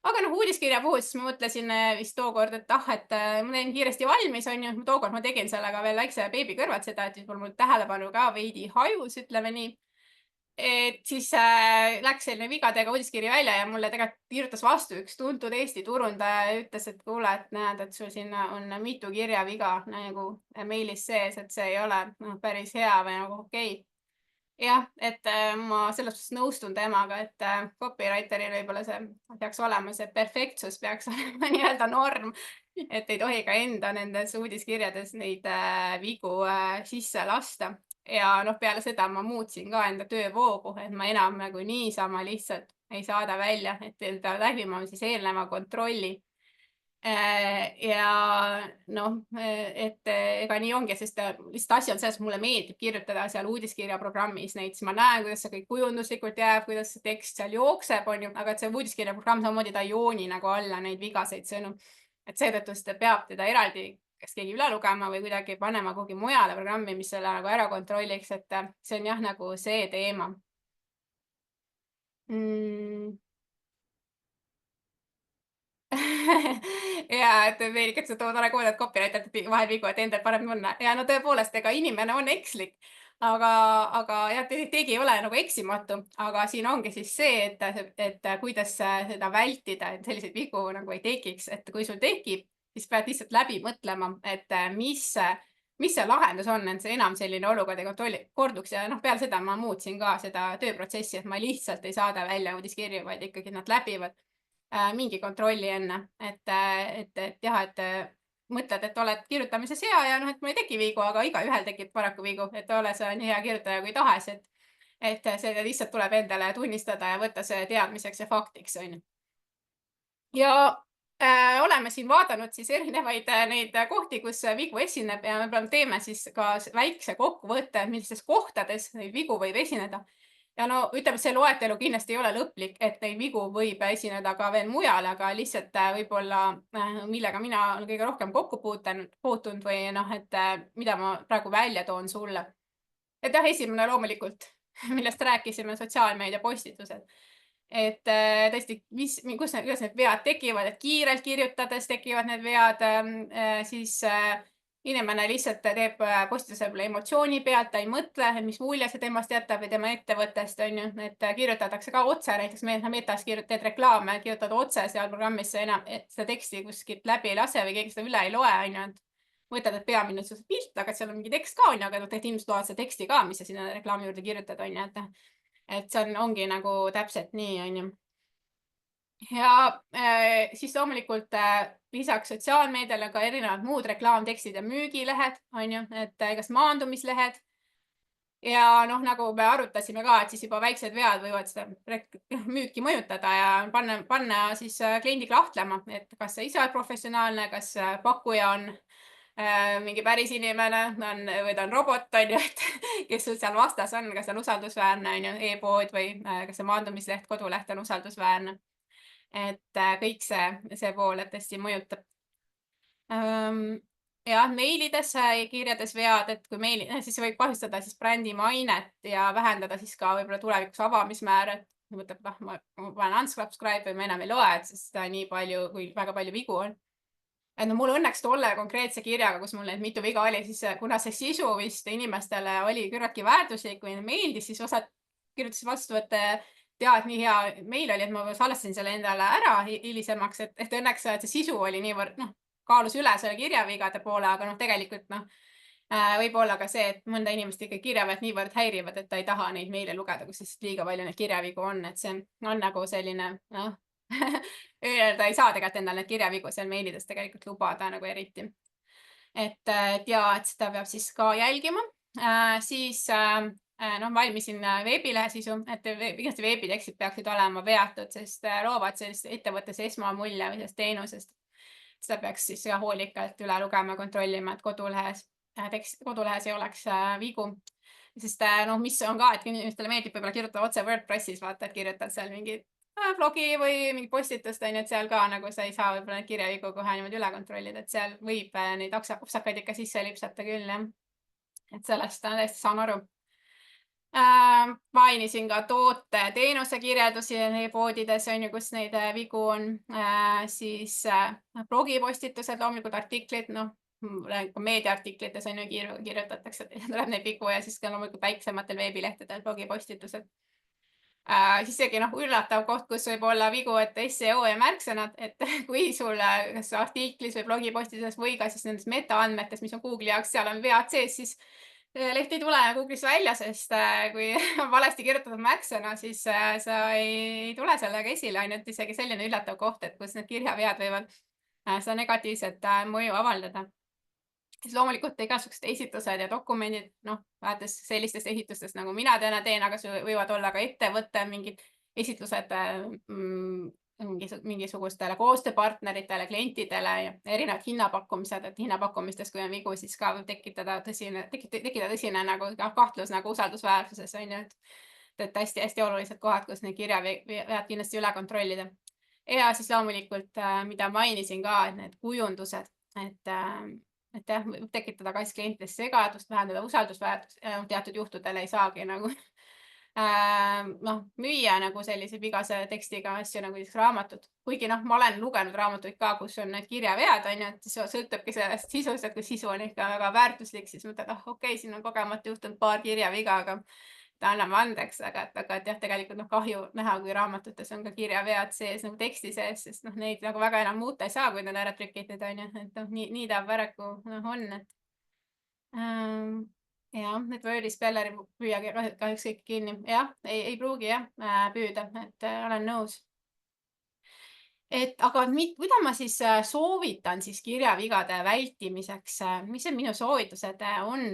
[SPEAKER 1] Aga noh, uudiskirja puhul siis ma mõtlesin vist tookord, et et ma teen kiiresti valmis, on ju. Tookord ma tegin sellega veel väikse beebi kõrvad seda, et võib-olla mul tähelepanu ka veidi hajus, ütleme nii. Et siis läks selline vigadega uudiskiri välja ja mulle tegelikult kirjutas vastu üks tuntud Eesti turundaja ja ütles, et kuule, et näed, et sul siin on mitu kirjaviga nagu meilis sees, et see ei ole päris hea või nagu okei. Jah, et ma selles suhtes nõustun temaga, et copywriter'il võib-olla see peaks olema see perfektsus peaks olema nii-öelda norm, et ei tohi ka enda nendes uudiskirjades neid vigu sisse lasta. Ja noh, peale seda ma muutsin ka enda töövoogu, et ma enam nagu niisama lihtsalt ei saada välja, et ta läbima siis eelneva kontrolli. Ja noh, et ega nii ongi, sest lihtsalt asi on selles, mulle meeldib kirjutada seal uudiskirja programmis neid, siis ma näen, kuidas see kõik kujunduslikult jääb, kuidas see tekst seal jookseb, on ju, aga et see uudiskirja programm samamoodi ta ei jooni nagu alla neid vigaseid sõnu. Et seetõttu seda peab teda eraldi kas keegi üle lugema või kuidagi panema kuhugi mujale programmi, mis selle nagu ära kontrolliks, et see on jah, nagu see teema. Ja et Ameerikas sa tore kuulda, et copywriter'id vahel vigu, et endal parem tunne. Ja no tõepoolest, ega inimene on ekslik, aga jah, keegi ei ole nagu eksimatu, aga siin ongi siis see, et kuidas seda vältida, et selliseid vigu nagu ei tekiks, et kui sul tekib, siis pead lihtsalt läbi mõtlema, et mis see lahendus on, et see enam selline olukord ei korduks ja noh, peale seda ma muutsin ka seda tööprotsessi, et ma lihtsalt ei saada välja uudiskirju, vaid ikkagi nad läbivad mingi kontrolli enne, et jah, et mõtled, et oled kirjutamises hea ja noh, et mul ei teki vigu, aga igaühel tekib paraku vigu, et ole sa nii hea kirjutaja kui tahes, et see lihtsalt tuleb endale tunnistada ja võtta see teadmiseks ja faktiks, on ju. Ja oleme siin vaadanud siis erinevaid neid kohti, kus vigu esineb ja võib-olla teeme siis ka väikse kokkuvõtte, millistes kohtades neid vigu võib esineda. Ja no ütleme, see loetelu kindlasti ei ole lõplik, et neid vigu võib esineda ka veel mujal, aga lihtsalt võib-olla, millega mina olen kõige rohkem kokku puutunud või noh, et mida ma praegu välja toon sulle. Et jah, esimene loomulikult, millest rääkisime, sotsiaalmeedia postitused. Et tõesti, kuidas need vead tekivad, et kiirelt kirjutades tekivad need vead, siis inimene lihtsalt teeb postituse emotsiooni pealt, ta ei mõtle, mis mulje see temast jätab või tema ettevõttest, on ju, et kirjutatakse ka otse, näiteks Metas teed reklaame, kirjutad otse seal programmis enam seda teksti kuskilt läbi ei lase või keegi seda üle ei loe, on ju, et mõtled, et peamine on see pilt, aga seal on mingi tekst ka, on ju, aga tegelikult inimesed loevad seda teksti ka, mis sa sinna reklaami juurde kirjutad, on ju, et see ongi nagu täpselt nii, on ju. Ja siis loomulikult lisaks sotsiaalmeediale ka erinevad muud reklaamtekstid ja müügilehed, on ju, et igast maandumislehed. Ja noh, nagu me arutasime ka, et siis juba väiksed vead võivad seda müüki mõjutada ja panna siis kliendi kahtlema, et kas sa ise oled professionaalne, kas pakkuja on mingi päris inimene või ta on robot, on ju, et kes sul seal vastas on, kas ta on usaldusväärne, on ju, e-pood või kas see maandumisleht, koduleht on usaldusväärne. Et kõik see pool, et hästi mõjutab. Jah, meilides ja kirjades vead, et kui siis võib kahjustada siis brändi mainet ja vähendada siis ka võib-olla tulevikus avamismäära, et mõtleb, noh, ma panen unsubscribe või ma enam ei loe, et sest nii palju, kui väga palju vigu on. Et no mul õnneks tolle konkreetse kirjaga, kus mul neid mitu viga oli, siis kuna see sisu vist inimestele oli küllaltki väärtuslik või meeldis, siis osad kirjutasid vastu, et tead, nii hea meil oli, et ma salvestasin selle endale ära hilisemaks, et õnneks see sisu oli niivõrd, noh, kaalus üle selle kirjavigade poole, aga noh, tegelikult noh, võib olla ka see, et mõnda inimest ikka kirjavead niivõrd häirivad, et ta ei taha neid meile lugeda, kus siis liiga palju neid kirjavigu on, et see on nagu selline, noh, ta ei saa tegelikult endale neid kirjavigu seal meilides tegelikult lubada nagu eriti. Et ja, et seda peab siis ka jälgima. Siis noh, valmisin veebilehe sisu, et kindlasti veebitekstid peaksid olema veatud, sest loovad sellist ettevõttes esmamulje või sellest teenusest. Seda peaks siis ka hoolikalt üle lugema, kontrollima, et kodulehes ei oleks vigu. Sest noh, mis on ka, et inimestele meeldib võib-olla kirjutada otse WordPressis, vaata, et kirjutad seal mingi blogi või mingi postitust, on ju, et seal ka nagu sa ei saa võib-olla neid kirjavigu kohe niimoodi üle kontrollida, et seal võib neid apsakaid ikka sisse lipsata küll, jah. Et sellest täiesti saan aru. Mainisin ka toote ja teenuse kirjeldusi e-poodides, on ju, kus neid vigu on. Siis blogipostitused, loomulikult artiklid, noh, ka meediaartiklites on ju kirjutatakse, tuleb neid vigu ja siis ka loomulikult väiksematel veebilehtedel blogipostitused. Siis isegi noh, üllatav koht, kus võib olla vigu, et SEO ja märksõnad, et kui sul kas artiklis või blogipostituses või ka siis nendes metaandmetes, mis on Google'i jaoks, seal on vead sees, siis leht ei tule Google'is välja, sest kui on valesti kirjutatud märksõna, siis sa ei tule sellega esile, ainult isegi selline üllatav koht, et kus need kirjavead võivad seda negatiivset mõju avaldada. Siis loomulikult igasugused esitused ja dokumendid, noh, vaadates sellistest esitustest, nagu mina täna teen, aga võivad olla ka ettevõtte mingid esitlused mingisugustele koostööpartneritele, klientidele ja erinevad hinnapakkumised, et hinnapakkumistes, kui on vigu, siis ka võib tekitada tõsine nagu kahtlus nagu usaldusväärsuses, on ju, et hästi-hästi olulised kohad, kus neid kirjavead kindlasti üle kontrollida. Ja siis loomulikult, mida mainisin ka, et need kujundused, et jah, võib tekitada ka siis klientides segadust, vähendada usaldusväärtust ja teatud juhtudel ei saagi nagu noh, müüa nagu sellise vigase tekstiga asju nagu näiteks raamatut. Kuigi noh, ma olen lugenud raamatuid ka, kus on need kirjavead, on ju, et siis sõltubki sellest sisust, et kui sisu on ikka väga väärtuslik, siis mõtled, okei, siin on kogemata juhtunud paar kirjaviga, aga anname andeks, aga et jah, tegelikult noh, kahju näha, kui raamatutes on ka kirjavead sees nagu teksti sees, sest noh, neid nagu väga enam muuta ei saa, kui need ära trükitud, on ju, et noh, nii ta paraku noh, on, et jah, need Wordi spelleri püüagi kahjuks kõik kinni. Jah, ei pruugi jah püüda, et olen nõus. Aga mida ma siis soovitan siis kirjavigade vältimiseks, mis need minu soovitused on?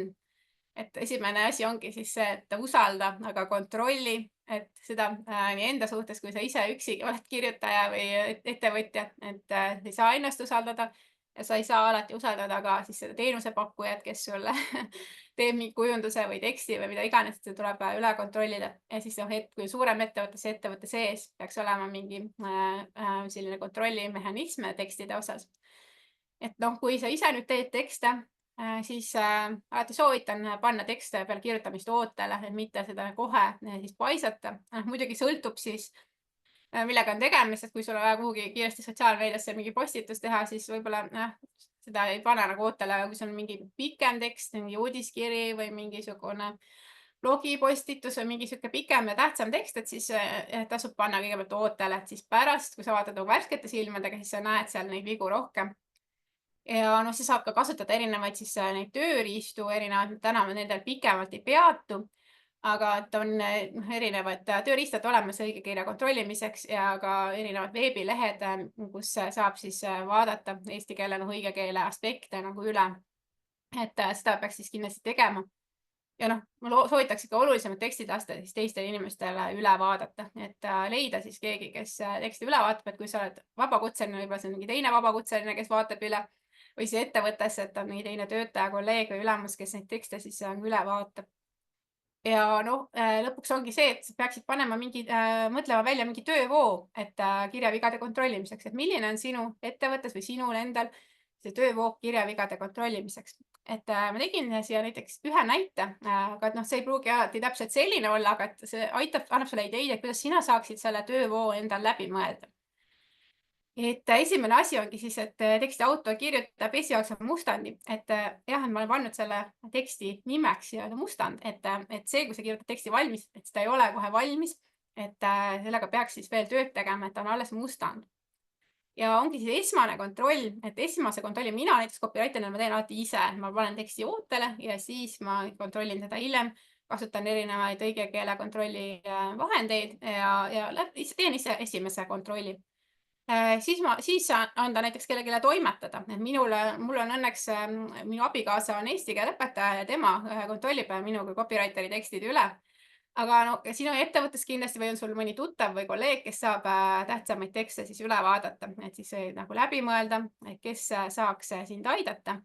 [SPEAKER 1] Et esimene asi ongi siis see, et usalda, aga kontrolli, et seda nii enda suhtes, kui sa ise üksi oled kirjutaja või ettevõtja, et ei saa ennast usaldada ja sa ei saa alati usaldada ka siis seda teenusepakkujat, kes sulle teeb mingi kujunduse või teksti või mida iganes, seda tuleb üle kontrollida. Ja siis noh, kui suurem ettevõtte sees peaks olema mingi selline kontrollimehhanism tekstide osas. Et noh, kui sa ise nüüd teed tekste, siis alati soovitan panna tekste peale kirjutamist ootele, et mitte seda kohe siis paisata. Muidugi sõltub siis, millega on tegemist, et kui sul on vaja kuhugi kiiresti sotsiaalmeediasse mingi postitus teha, siis võib-olla seda ei pane nagu ootele, aga kui see on mingi pikem tekst, mingi uudiskiri või mingisugune blogipostitus või mingi sihuke pikem ja tähtsam tekst, et siis tasub panna kõigepealt ootele, et siis pärast, kui sa vaatad nagu värskete silmadega, siis sa näed seal neid vigu rohkem. Ja noh, siis saab ka kasutada erinevaid siis neid tööriistu, erinevaid, täna ma nendel pikemalt ei peatu, aga et on erinevad tööriistad olemas õigekirja kontrollimiseks ja ka erinevad veebilehed, kus saab siis vaadata eesti keele õige keele aspekte nagu üle. Et seda peaks siis kindlasti tegema. Ja noh, ma soovitaks ikka olulisemad tekstid lasta siis teistele inimestele üle vaadata, et leida siis keegi, kes teksti üle vaatab, et kui sa oled vabakutseline, võib-olla see on mingi teine vabakutseline, kes vaatab üle või siis ettevõttes, et on mingi teine töötaja, kolleeg või ülemus, kes neid tekste siis üle vaatab. Ja noh, lõpuks ongi see, et sa peaksid panema mõtlema välja mingi töövoo, et kirjavigade kontrollimiseks, et milline on sinu ettevõttes või sinul endal see töövoo kirjavigade kontrollimiseks. Et ma tegin siia näiteks ühe näite, aga noh, see ei pruugi alati täpselt selline olla, aga et see annab sulle ideid, et kuidas sina saaksid selle töövoo endal läbi mõelda. Et esimene asi ongi siis, et teksti autor kirjutab esialgse mustandi, et jah, et ma olen pannud selle teksti nimeks ja mustand, et see, kui sa kirjutad teksti valmis, et seda ei ole kohe valmis, et sellega peaks siis veel tööd tegema, et on alles mustand. Ja ongi siis esmane kontroll, et esimese kontrolli mina näiteks copywriter'ina ma teen alati ise, ma panen teksti ootele ja siis ma kontrollin seda hiljem, kasutan erinevaid õigekeele kontrolli vahendeid ja teen ise esimese kontrolli. Siis anda näiteks kellelegi toimetada, et mul on õnneks minu abikaasa on eesti keele õpetaja ja tema kontrollib minu kui copywriteri tekstid üle. Aga no sinu ettevõttes kindlasti või on sul mõni tuttav või kolleeg, kes saab tähtsamaid tekste siis üle vaadata, et siis nagu läbi mõelda, et kes saaks sind aidata.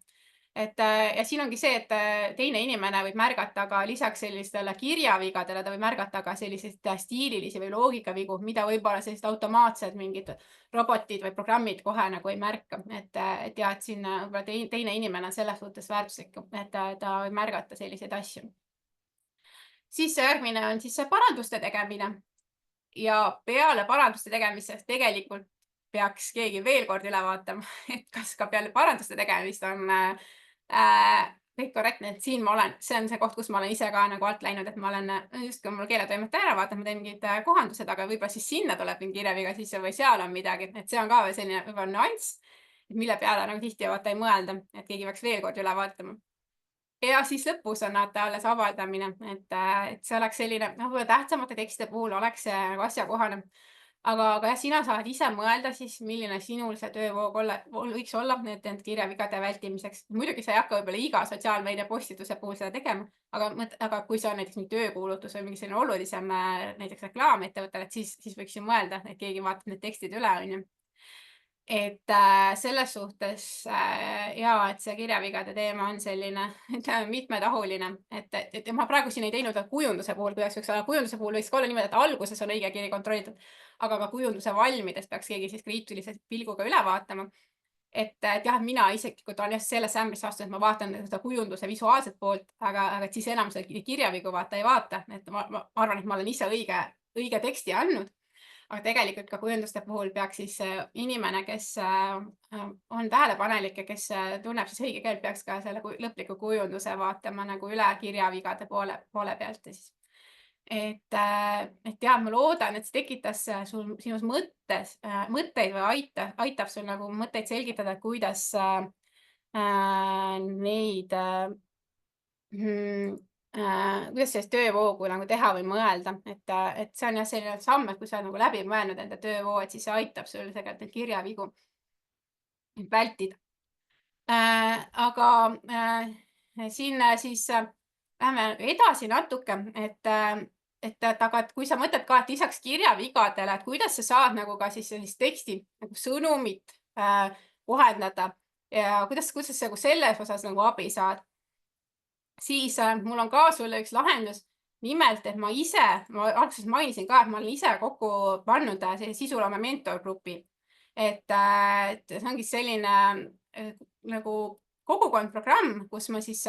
[SPEAKER 1] Ja siin ongi see, et teine inimene võib märgata ka lisaks sellistele kirjavigadele, ta võib märgata ka selliseid stiililisi või loogikavigu, mida võib-olla sellised automaatsed mingid robotid või programmid kohe nagu ei märka. Et ja, et siin võib-olla teine inimene on selles suhtes väärtuslik, et ta võib märgata selliseid asju. Siis järgmine on siis see paranduste tegemine. Ja peale paranduste tegemist tegelikult peaks keegi veel kord üle vaatama, et kas ka peale paranduste tegemist on kõik korrektne, et siin see on see koht, kus ma olen ise ka nagu alt läinud, et ma olen justkui mul keeletoimetaja ära vaatab, ma teen mingid kohandused, aga võib-olla siis sinna tuleb mingi kirjaviga sisse või seal on midagi, et see on ka veel selline võib-olla nüanss, mille peale nagu tihti vaata ei mõelda, et keegi peaks veel kord üle vaatama. Ja siis lõpus on vaata alles avaldamine, et see oleks selline, võib-olla tähtsamate tekstide puhul oleks see nagu asjakohane. Aga jah, sina saad ise mõelda siis, milline sinul see töövoog võiks olla need kirjavigade vältimiseks. Muidugi sa ei hakka võib-olla iga sotsiaalmeedia postituse puhul seda tegema, aga kui see on näiteks mingi töökuulutus või mingi selline olulisem näiteks reklaam ettevõttele, et siis võiks ju mõelda, et keegi vaatab need tekstid üle, on ju. Et selles suhtes jaa, et see kirjavigade teema on selline, ütleme, mitmetahuline, et ma praegu siin ei teinud kujunduse puhul, kuidas võiks olla. Kujunduse puhul võiks ka olla niimoodi, et alguses on õige kiri kontrollitud, aga ka kujunduse valmides peaks keegi siis kriitilise pilguga üle vaatama. Et jah, mina isiklikult olen just sellesse ämbrisse astunud, et ma vaatan seda kujunduse visuaalset poolt, aga et siis enam seda kirjavigu vaata ei vaata. Et ma arvan, et ma olen ise õige teksti andnud. Aga tegelikult ka kujunduste puhul peaks siis inimene, kes on tähelepanelik ja kes tunneb siis õige keelt, peaks ka selle lõpliku kujunduse vaatama nagu üle kirjavigade poole pealt. Et jah, ma loodan, et see tekitas sinus mõtteid või aitab sul nagu mõtteid selgitada, kuidas neid kuidas sellist töövoogu nagu teha või mõelda, et see on jah selline samm, et kui sa nagu läbi mõelnud enda töövoo, et siis see aitab sul tegelikult neid kirjavigu vältida. Aga siin siis lähme edasi natuke, aga kui sa mõtled ka, et lisaks kirjavigadele, et kuidas sa saad nagu ka siis sellist teksti nagu sõnumit kohendada ja kuidas sa nagu selles osas nagu abi saad, siis mul on ka sulle üks lahendus. Nimelt, et ma alguses mainisin ka, et ma olen ise kokku pannud sellise sisuloome mentorgrupi. Et see ongi selline nagu kogukondprogramm, kus ma siis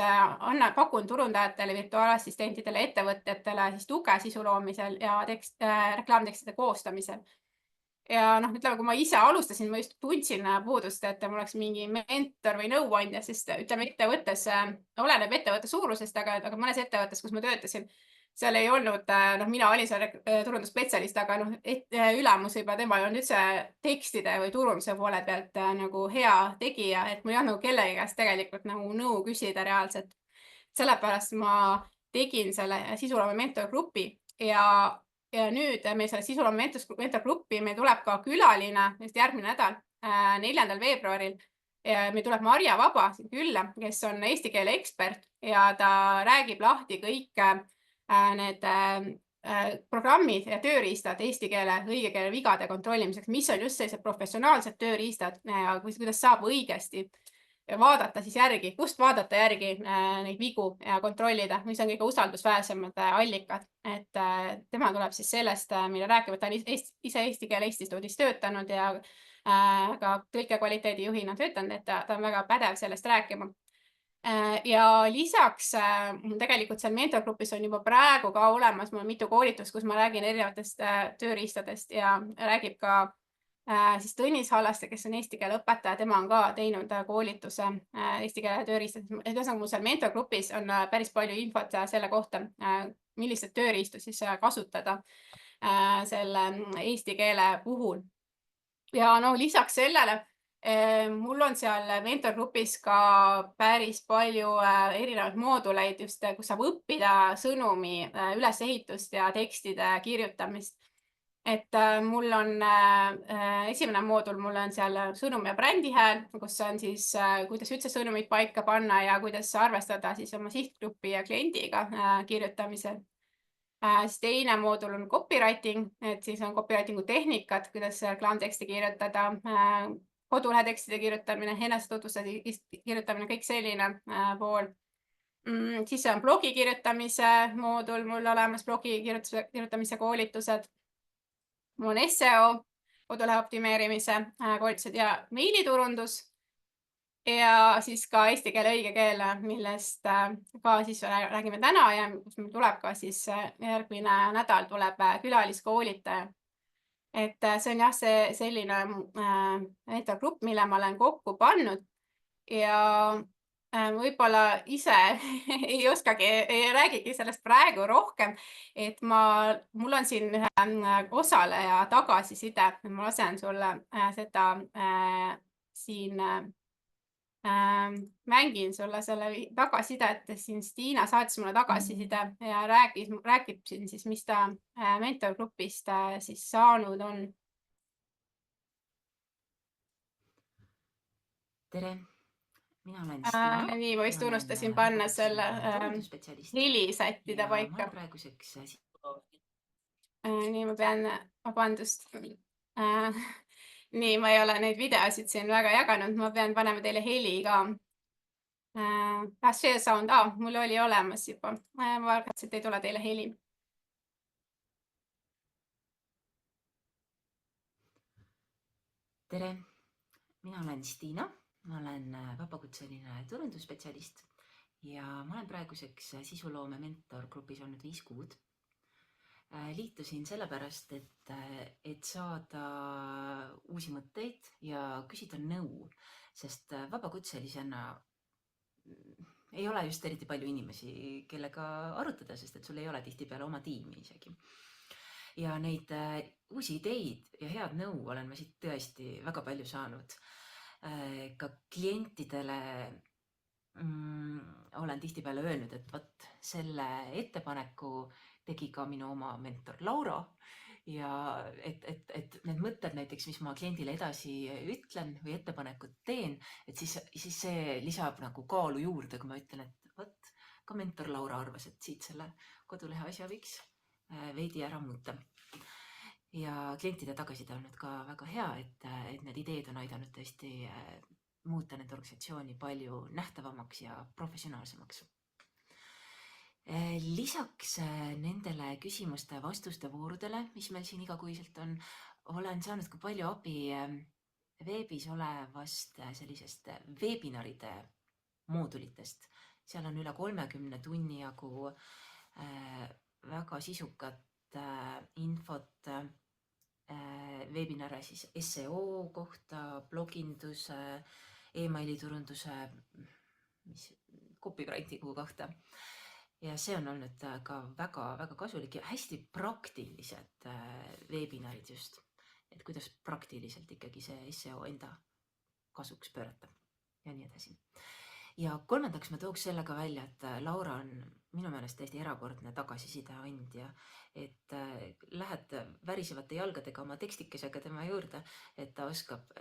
[SPEAKER 1] pakun turundajatele, virtuaalassistentidele, ettevõtjatele siis tuge sisuloomisel ja reklaamtekstide koostamisel. Ja ütleme, kui ma ise alustasin, ma just tundsin puudust, et mul oleks mingi mentor või nõuandja, sest ütleme, ettevõttes oleneb ettevõtte suurusest, aga mõnes ettevõttes, kus ma töötasin, seal ei olnud, mina olin seal turundusspetsialist, aga ülemus juba tema ei olnud üldse tekstide või turunduse poole pealt nagu hea tegija, et mul ei olnud nagu kellegi käest tegelikult nagu nõu küsida reaalselt. Sellepärast ma tegin selle sisuloome mentorgrupi ja nüüd meil selle sisuloome mentorgruppi meil tuleb ka külaline just järgmine nädal, 4. veebruaril. Meil tuleb Marja Vaba külla, kes on eesti keele ekspert ja ta räägib lahti kõik need programmid ja tööriistad eesti keele õige keele vigade kontrollimiseks, mis on just sellised professionaalsed tööriistad ja kuidas saab õigesti vaadata siis järgi, kust vaadata järgi neid vigu ja kontrollida, mis on kõige usaldusväärsemad allikad. Et tema tuleb siis sellest meile rääkima, ta on ise Eesti Keele Instituudis töötanud ja ka tõlkekvaliteedi juhina töötanud, et ta on väga pädev sellest rääkima. Ja lisaks tegelikult seal mentorgrupis on juba praegu ka olemas mul mitu koolitust, kus ma räägin erinevatest tööriistadest ja räägib ka siis Tõnis Hallaste, kes on eesti keele õpetaja, tema on ka teinud koolituse eesti keele tööriistades. Ühesõnaga, mul seal mentorgrupis on päris palju infot selle kohta, milliseid tööriistu siis kasutada selle eesti keele puhul. Ja lisaks sellele mul on seal mentorgrupis ka päris palju erinevaid mooduleid just, kus saab õppida sõnumi ülesehitust ja tekstide kirjutamist. Et mul on esimene moodul, mul on seal sõnum ja brändihääl, kus on siis, kuidas üldse sõnumid paika panna ja kuidas arvestada siis oma sihtgrupi ja kliendiga kirjutamisel. Siis teine moodul on copywriting, et siis on copywritingu tehnikad, kuidas reklaamteksti kirjutada, kodulehetekstide kirjutamine, enesetutvustuse kirjutamine, kõik selline pool. Siis on blogi kirjutamise moodul mul olemas, blogi kirjutamise koolitused. Mul on SEO, kodulehe optimeerimise koolitused ja meiliturundus. Ja siis ka eesti keele õige keel, millest ka siis räägime täna ja kus meil tuleb ka siis järgmine nädal tuleb külaliskoolitaja. Et see on jah, see selline mentorgrupp, mille ma olen kokku pannud ja võib-olla ise ei oskagi, ei räägigi sellest praegu rohkem, et mul on siin ühe osaleja tagasiside, ma lasen sulle seda siin mängin sulle selle tagasisidet, siin Stiina saatis mulle tagasiside ja räägib siin siis, mis ta mentorgrupist siis saanud on.
[SPEAKER 2] Tere, mina olen Stiina.
[SPEAKER 1] Nii, ma vist unustasin panna selle heli sättida paika. Nii, ma pean, vabandust. Nii, ma ei ole neid videosid siin väga jaganud, ma pean panema teile heli ka. See sound, mul oli olemas juba. Ma arvan, et ei tule teile heli.
[SPEAKER 2] Tere, mina olen Stiina, ma olen vabakutseline turundusspetsialist ja ma olen praeguseks sisuloome mentorgrupis olnud 5 kuud. Liitusin sellepärast, et saada uusi mõtteid ja küsida nõu, sest vabakutselisena ei ole just eriti palju inimesi, kellega arutada, sest et sul ei ole tihtipeale oma tiimi isegi. Ja neid uusi ideid ja head nõu olen ma siit tõesti väga palju saanud. Ka klientidele olen tihtipeale öelnud, et võt selle ettepaneku tegi ka minu oma mentor Laura ja et need mõtted näiteks, mis ma kliendile edasi ütlen või ettepanekut teen, et siis see lisab nagu kaalu juurde, kui ma ütlen, et võt, ka mentor Laura arvas, et siit selle kodulehe asja võiks veidi ära muuta. Ja klientide tagasiside on olnud ka väga hea, et need ideed on aidanud tõesti muuta nende organisatsiooni palju nähtavamaks ja professionaalsemaks. Lisaks nendele küsimuste vastuste voorudele, mis meil siin igakuiselt on, olen saanud ka palju abi veebis olevast sellisest veebinaride moodulitest. Seal on üle 30 tunni jagu väga sisukat infot veebinare siis SEO kohta, bloginduse, emailiturunduse, copywritingu kohta. Ja see on olnud ka väga kasulik ja hästi praktilised veebinarid just, et kuidas praktiliselt ikkagi see SEO enda kasuks pöörata ja nii edasi. Ja kolmandaks ma tooks sellega välja, et Laura on minu meelest täiesti erakordne tagasiside andja, et lähed värisevate jalgadega oma tekstikesega tema juurde, et ta oskab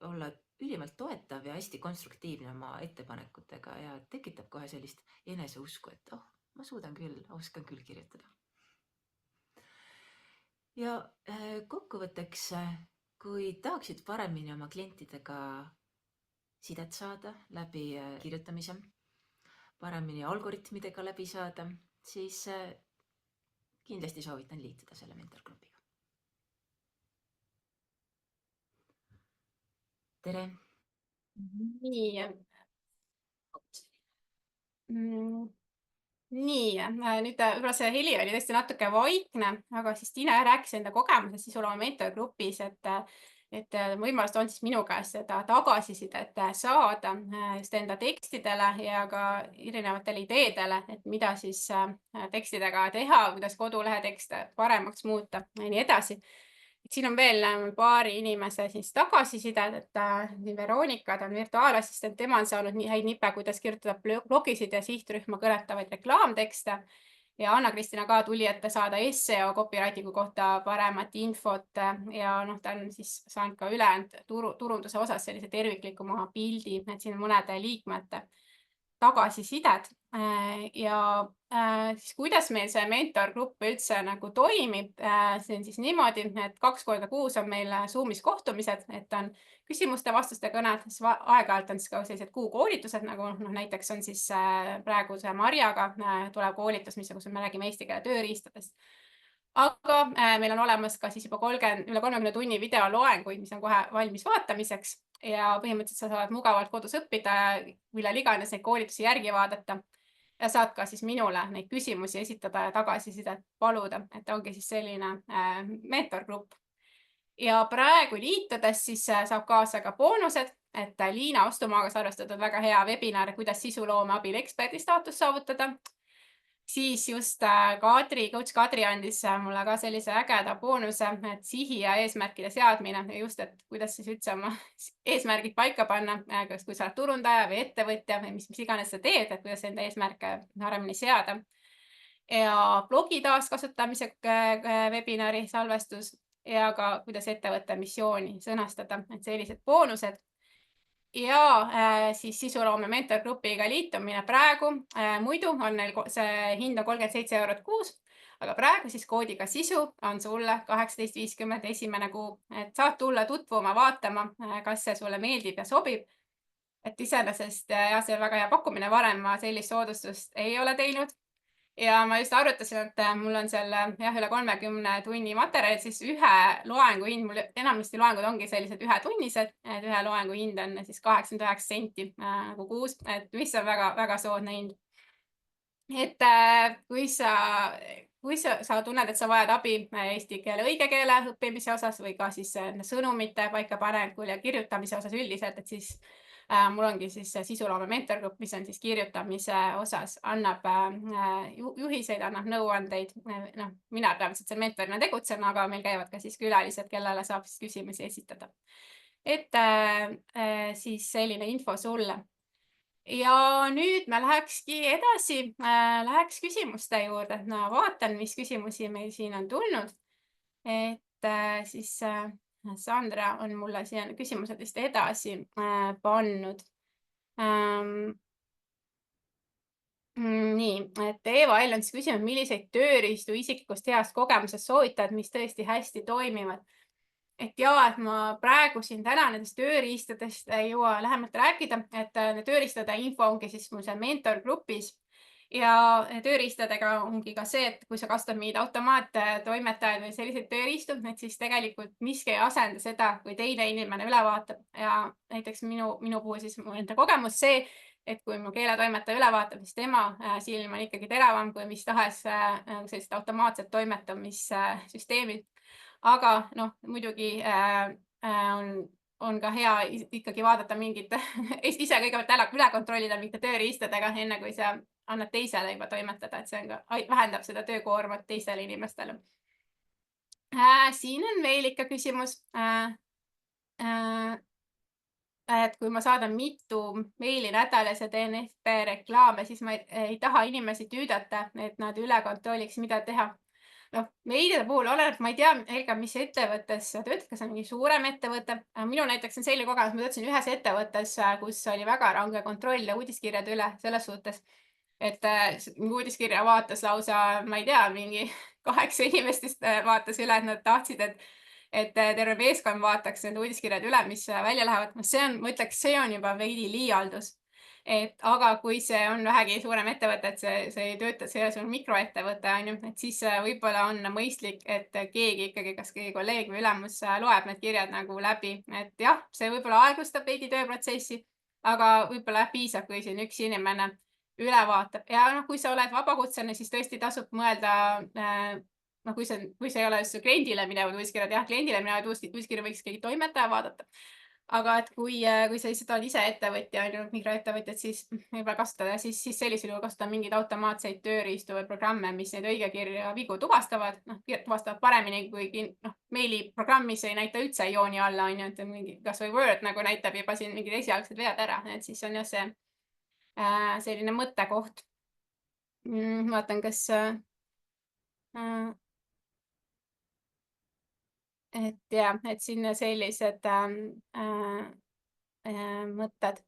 [SPEAKER 2] olla ülimalt toetav ja hästi konstruktiivne oma ettepanekutega ja tekitab kohe sellist eneseusku, et ma suudan küll, oskan küll kirjutada. Ja kokkuvõtteks, kui tahaksid paremini oma klientidega sidet saada läbi kirjutamise, paremini algoritmidega läbi saada, siis kindlasti soovitan liituda selle mentorgrupiga. Tere!
[SPEAKER 1] Nii, nüüd võib-olla see heli oli tõesti natuke vaikne, aga siis Tiina rääkis enda kogemusest sisuloome mentorgrupis, et võimalust on siis minu käest seda tagasisidet saada just enda tekstidele ja ka erinevatele ideedele, et mida siis tekstidega teha, kuidas kodulehe tekste paremaks muuta ja nii edasi. Siin on veel paari inimese siis tagasisidet, et Veronika, ta on virtuaalassistent, tema on saanud nii häid nippe, kuidas kirjutada blogisid ja sihtrühma kõnetavaid reklaamtekste. Ja Anna-Kristina ka tuli, et saada SEO copywritingu kohta paremat infot ja ta on siis saanud ka ülejäänud turunduse osas sellise terviklikuma pildi, et siin on mõnede liikmete tagasisided ja siis kuidas meil see mentorgrupp üldse nagu toimib, see on siis niimoodi, et 2 korda kuus on meil Zoomis kohtumised, et on küsimuste-vastuste kõned, siis aeg-ajalt on siis ka sellised kuukoolitused, nagu näiteks on siis praegu see Marjaga tulev koolitus, kus me räägime eesti keele tööriistadest. Aga meil on olemas ka siis juba üle 30 tunni videoloenguid, mis on kohe valmis vaatamiseks ja põhimõtteliselt sa saad mugavalt kodus õppida, millal iganes neid koolitusi järgi vaadata ja saad ka siis minule neid küsimusi esitada ja tagasisidet paluda, et ongi siis selline mentorgrupp. Ja praegu liitudes siis saab kaasa ka boonused, et Liina Ostumaaga salvestatud väga hea webinar, kuidas sisuloome abil eksperdi staatus saavutada. Siis just coach Kadri andis mulle ka sellise ägeda boonuse, et sihi ja eesmärkide seadmine ja just, et kuidas siis üldse oma eesmärgid paika panna, kas kui sa oled turundaja või ettevõtja või mis iganes sa teed, et kuidas enda eesmärke paremini seada. Ja blogi taaskasutamise webinari salvestus ja ka kuidas ettevõtte missiooni sõnastada, et sellised boonused. Ja siis sisuloome mentorgrupiga liitumine praegu, muidu on neil see hind on 37 eurot kuus, aga praegu siis koodiga sisu on sulle 18.50 esimene kuu, et saad tulla tutvuma, vaatama, kas see sulle meeldib ja sobib. Et iseenesest jah, see on väga hea pakkumine, varem ma sellist soodustust ei ole teinud. Ja ma just arvutasin, et mul on seal jah, üle 30 tunni materjali, siis ühe loengu hind, mul enamasti loengud ongi sellised ühetunnised, et ühe loengu hind on siis 89 senti nagu kuus, et mis on väga-väga soodne hind. Et kui sa tunned, et sa vajad abi eesti keele õige keele õppimise osas või ka siis sõnumite paikapanekul ja kirjutamise osas üldiselt, et siis mul ongi siis sisuloome mentorgrupp, mis on siis kirjutamise osas, annab juhiseid, annab nõuandeid. Noh, mina peamiselt seal mentorina tegutsen, aga meil käivad ka siis külalised, kellele saab siis küsimusi esitada. Et siis selline info sulle. Ja nüüd me lähekski edasi, läheks küsimuste juurde, et ma vaatan, mis küsimusi meil siin on tulnud. Et siis Sandra on mulle siia küsimused vist edasi pannud. Nii, et Eeva L on siis küsinud, milliseid tööriistu isiklikust heast kogemusest soovitad, mis tõesti hästi toimivad. Et jaa, et ma praegu siin täna nendest tööriistadest ei jõua lähemalt rääkida, et tööriistade info ongi siis mul seal mentorgrupis ja tööriistadega ongi ka see, et kui sa kasutad mingeid automaattoimetajaid või selliseid tööriistu, et siis tegelikult miski ei asenda seda, kui teine inimene üle vaatab ja näiteks minu puhul siis mu enda kogemus see, et kui mu keeletoimetaja üle vaatab, siis tema silm on ikkagi teravam kui mis tahes sellised automaatsed toimetamissüsteemid. Aga noh, muidugi on ka hea ikkagi vaadata mingit, ise kõigepealt üle kontrollida mingite tööriistadega, enne kui sa annad teisele juba toimetada, et see on ka, vähendab seda töökoormat teistele inimestele. Siin on veel ikka küsimus. Et kui ma saadan mitu meili nädalas ja teen FB reklaame, siis ma ei taha inimesi tüüdata, et nad üle kontrolliks, mida teha. Noh, meilide puhul oleneb, ma ei tea, Helga, mis ettevõttes sa töötad, kas on mingi suurem ettevõte? Minul näiteks on selline kogemus, ma töötasin ühes ettevõttes, kus oli väga range kontroll ja uudiskirjade üle selles suhtes, et uudiskirja vaatas lausa, ma ei tea, mingi 8 inimest vist vaatas üle, et nad tahtsid, et terve meeskond vaataks need uudiskirjad üle, mis välja lähevad. See on, ma ütleks, see on juba veidi liialdus. Aga kui see on vähegi suurem ettevõte, et see ei tööta, see on mikroettevõte, on ju, et siis võib-olla on mõistlik, et keegi ikkagi, kas keegi kolleeg või ülemus loeb need kirjad nagu läbi. Et jah, see võib-olla aeglustab veidi tööprotsessi, aga võib-olla piisab, kui siin üks inimene üle vaatab. Ja noh, kui sa oled vabakutseline, siis tõesti tasub mõelda, no kui see ei ole kliendile minevad uudiskirjad, jah, kliendile minevad uudiskirju võiks keegi toimetaja vaadata. Aga et kui sa lihtsalt oled ise ettevõtja, on ju, mikroettevõtjad, siis võib-olla kasutada, siis sellisel juhul kasutada mingeid automaatseid tööriistu või programme, mis neid õigekirja vigu tuvastavad, noh, tuvastavad paremini kui meiliprogrammis ei näita üldse jooni alla, on ju, et mingi kasvõi Word nagu näitab juba siin mingid esialgsed vead ära, et siis on jah see selline mõttekoht. Vaatan, kas et jah, et siin sellised mõtted.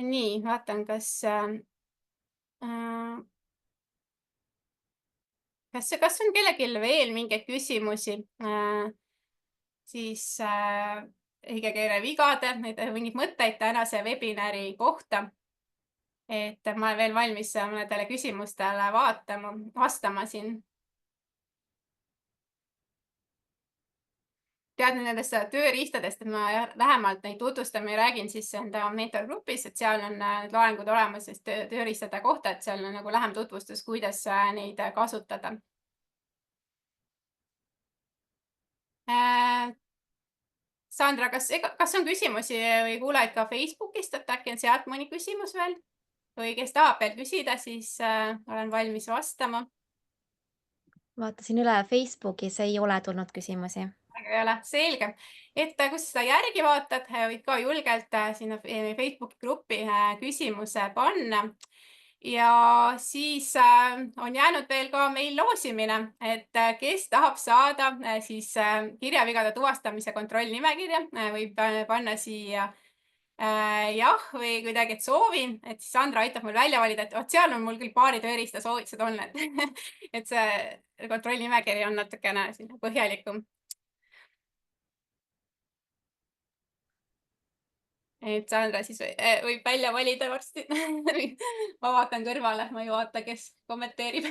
[SPEAKER 1] Nii, vaatan, kas kas on kellelgi veel mingeid küsimusi siis õigekeele vigade, mingeid mõtteid tänase webinari kohta? Et ma olen veel valmis mõnedele küsimustele vastama siin. Tead nendest tööriistadest, et ma lähemalt neid tutvustan ja räägin siis enda mentorgrupis, et seal on need loengud olemas siis tööriistade kohta, et seal on nagu lähem tutvustus, kuidas neid kasutada. Sandra, kas on küsimusi või kuulajaid ka Facebookist, et äkki on sealt mõni küsimus veel? Või kes tahab veel küsida, siis olen valmis vastama.
[SPEAKER 3] Vaatasin üle, Facebookis ei ole tulnud küsimusi.
[SPEAKER 1] Väga ei ole, selge. Et kui sa seda järgi vaatad, võid ka julgelt sinna Facebooki gruppi küsimuse panna. Ja siis on jäänud veel ka meil loosimine, et kes tahab saada siis kirjavigade tuvastamise kontrollnimekirja, võib panna siia jah või kuidagi, et soovin, et siis Sandra aitab mul välja valida, et vot seal on mul küll paari tööriista soovitused on, et see kontrollnimekiri on natukene põhjalikum. Et Sandra siis võib välja valida varsti. Ma vaatan kõrvale, ma ei vaata, kes kommenteerib.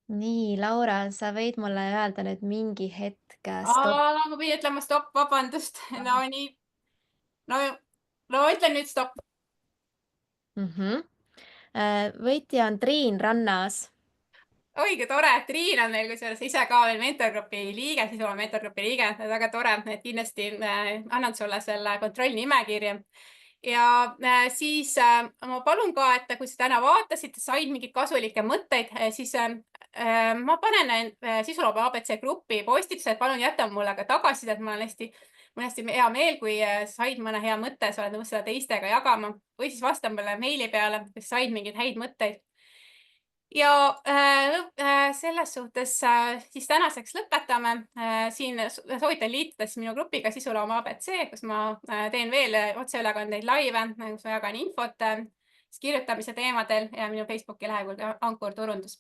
[SPEAKER 3] Nii, Laura, sa võid mulle öelda nüüd mingi hetk
[SPEAKER 1] Ma pidin ütlema stopp, vabandust. No nii. No ütlen nüüd stopp.
[SPEAKER 3] Võitja on Triin Rannas.
[SPEAKER 1] Oi, kui tore. Triin on meil kusjuures ise ka veel mentorgrupi liige, siis olen mentorgrupi liige. Väga tore, et kindlasti annan sulle selle kontrollnimekirja. Ja siis ma palun ka, et kui sa täna vaatasid, said mingeid kasulikke mõtteid, siis ma panen Sisuloome ABC gruppi postitused, palun jäta mulle ka tagasisidet, mul on hästi hea meel, kui said mõne hea mõtte, sa oled nõus seda teistega jagama või siis vasta mulle meili peale, kes said mingeid häid mõtteid. Ja selles suhtes siis tänaseks lõpetame. Siin soovitan liituda siis minu grupiga Sisuloome ABC, kus ma teen veel otseülekandeid laive, kus ma jagan infot kirjutamise teemadel ja minu Facebooki lehekülg Ankur Turundus.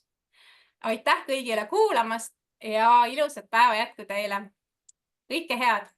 [SPEAKER 1] Aitäh kõigile kuulamast ja ilusat päeva jätku teile. Kõike head!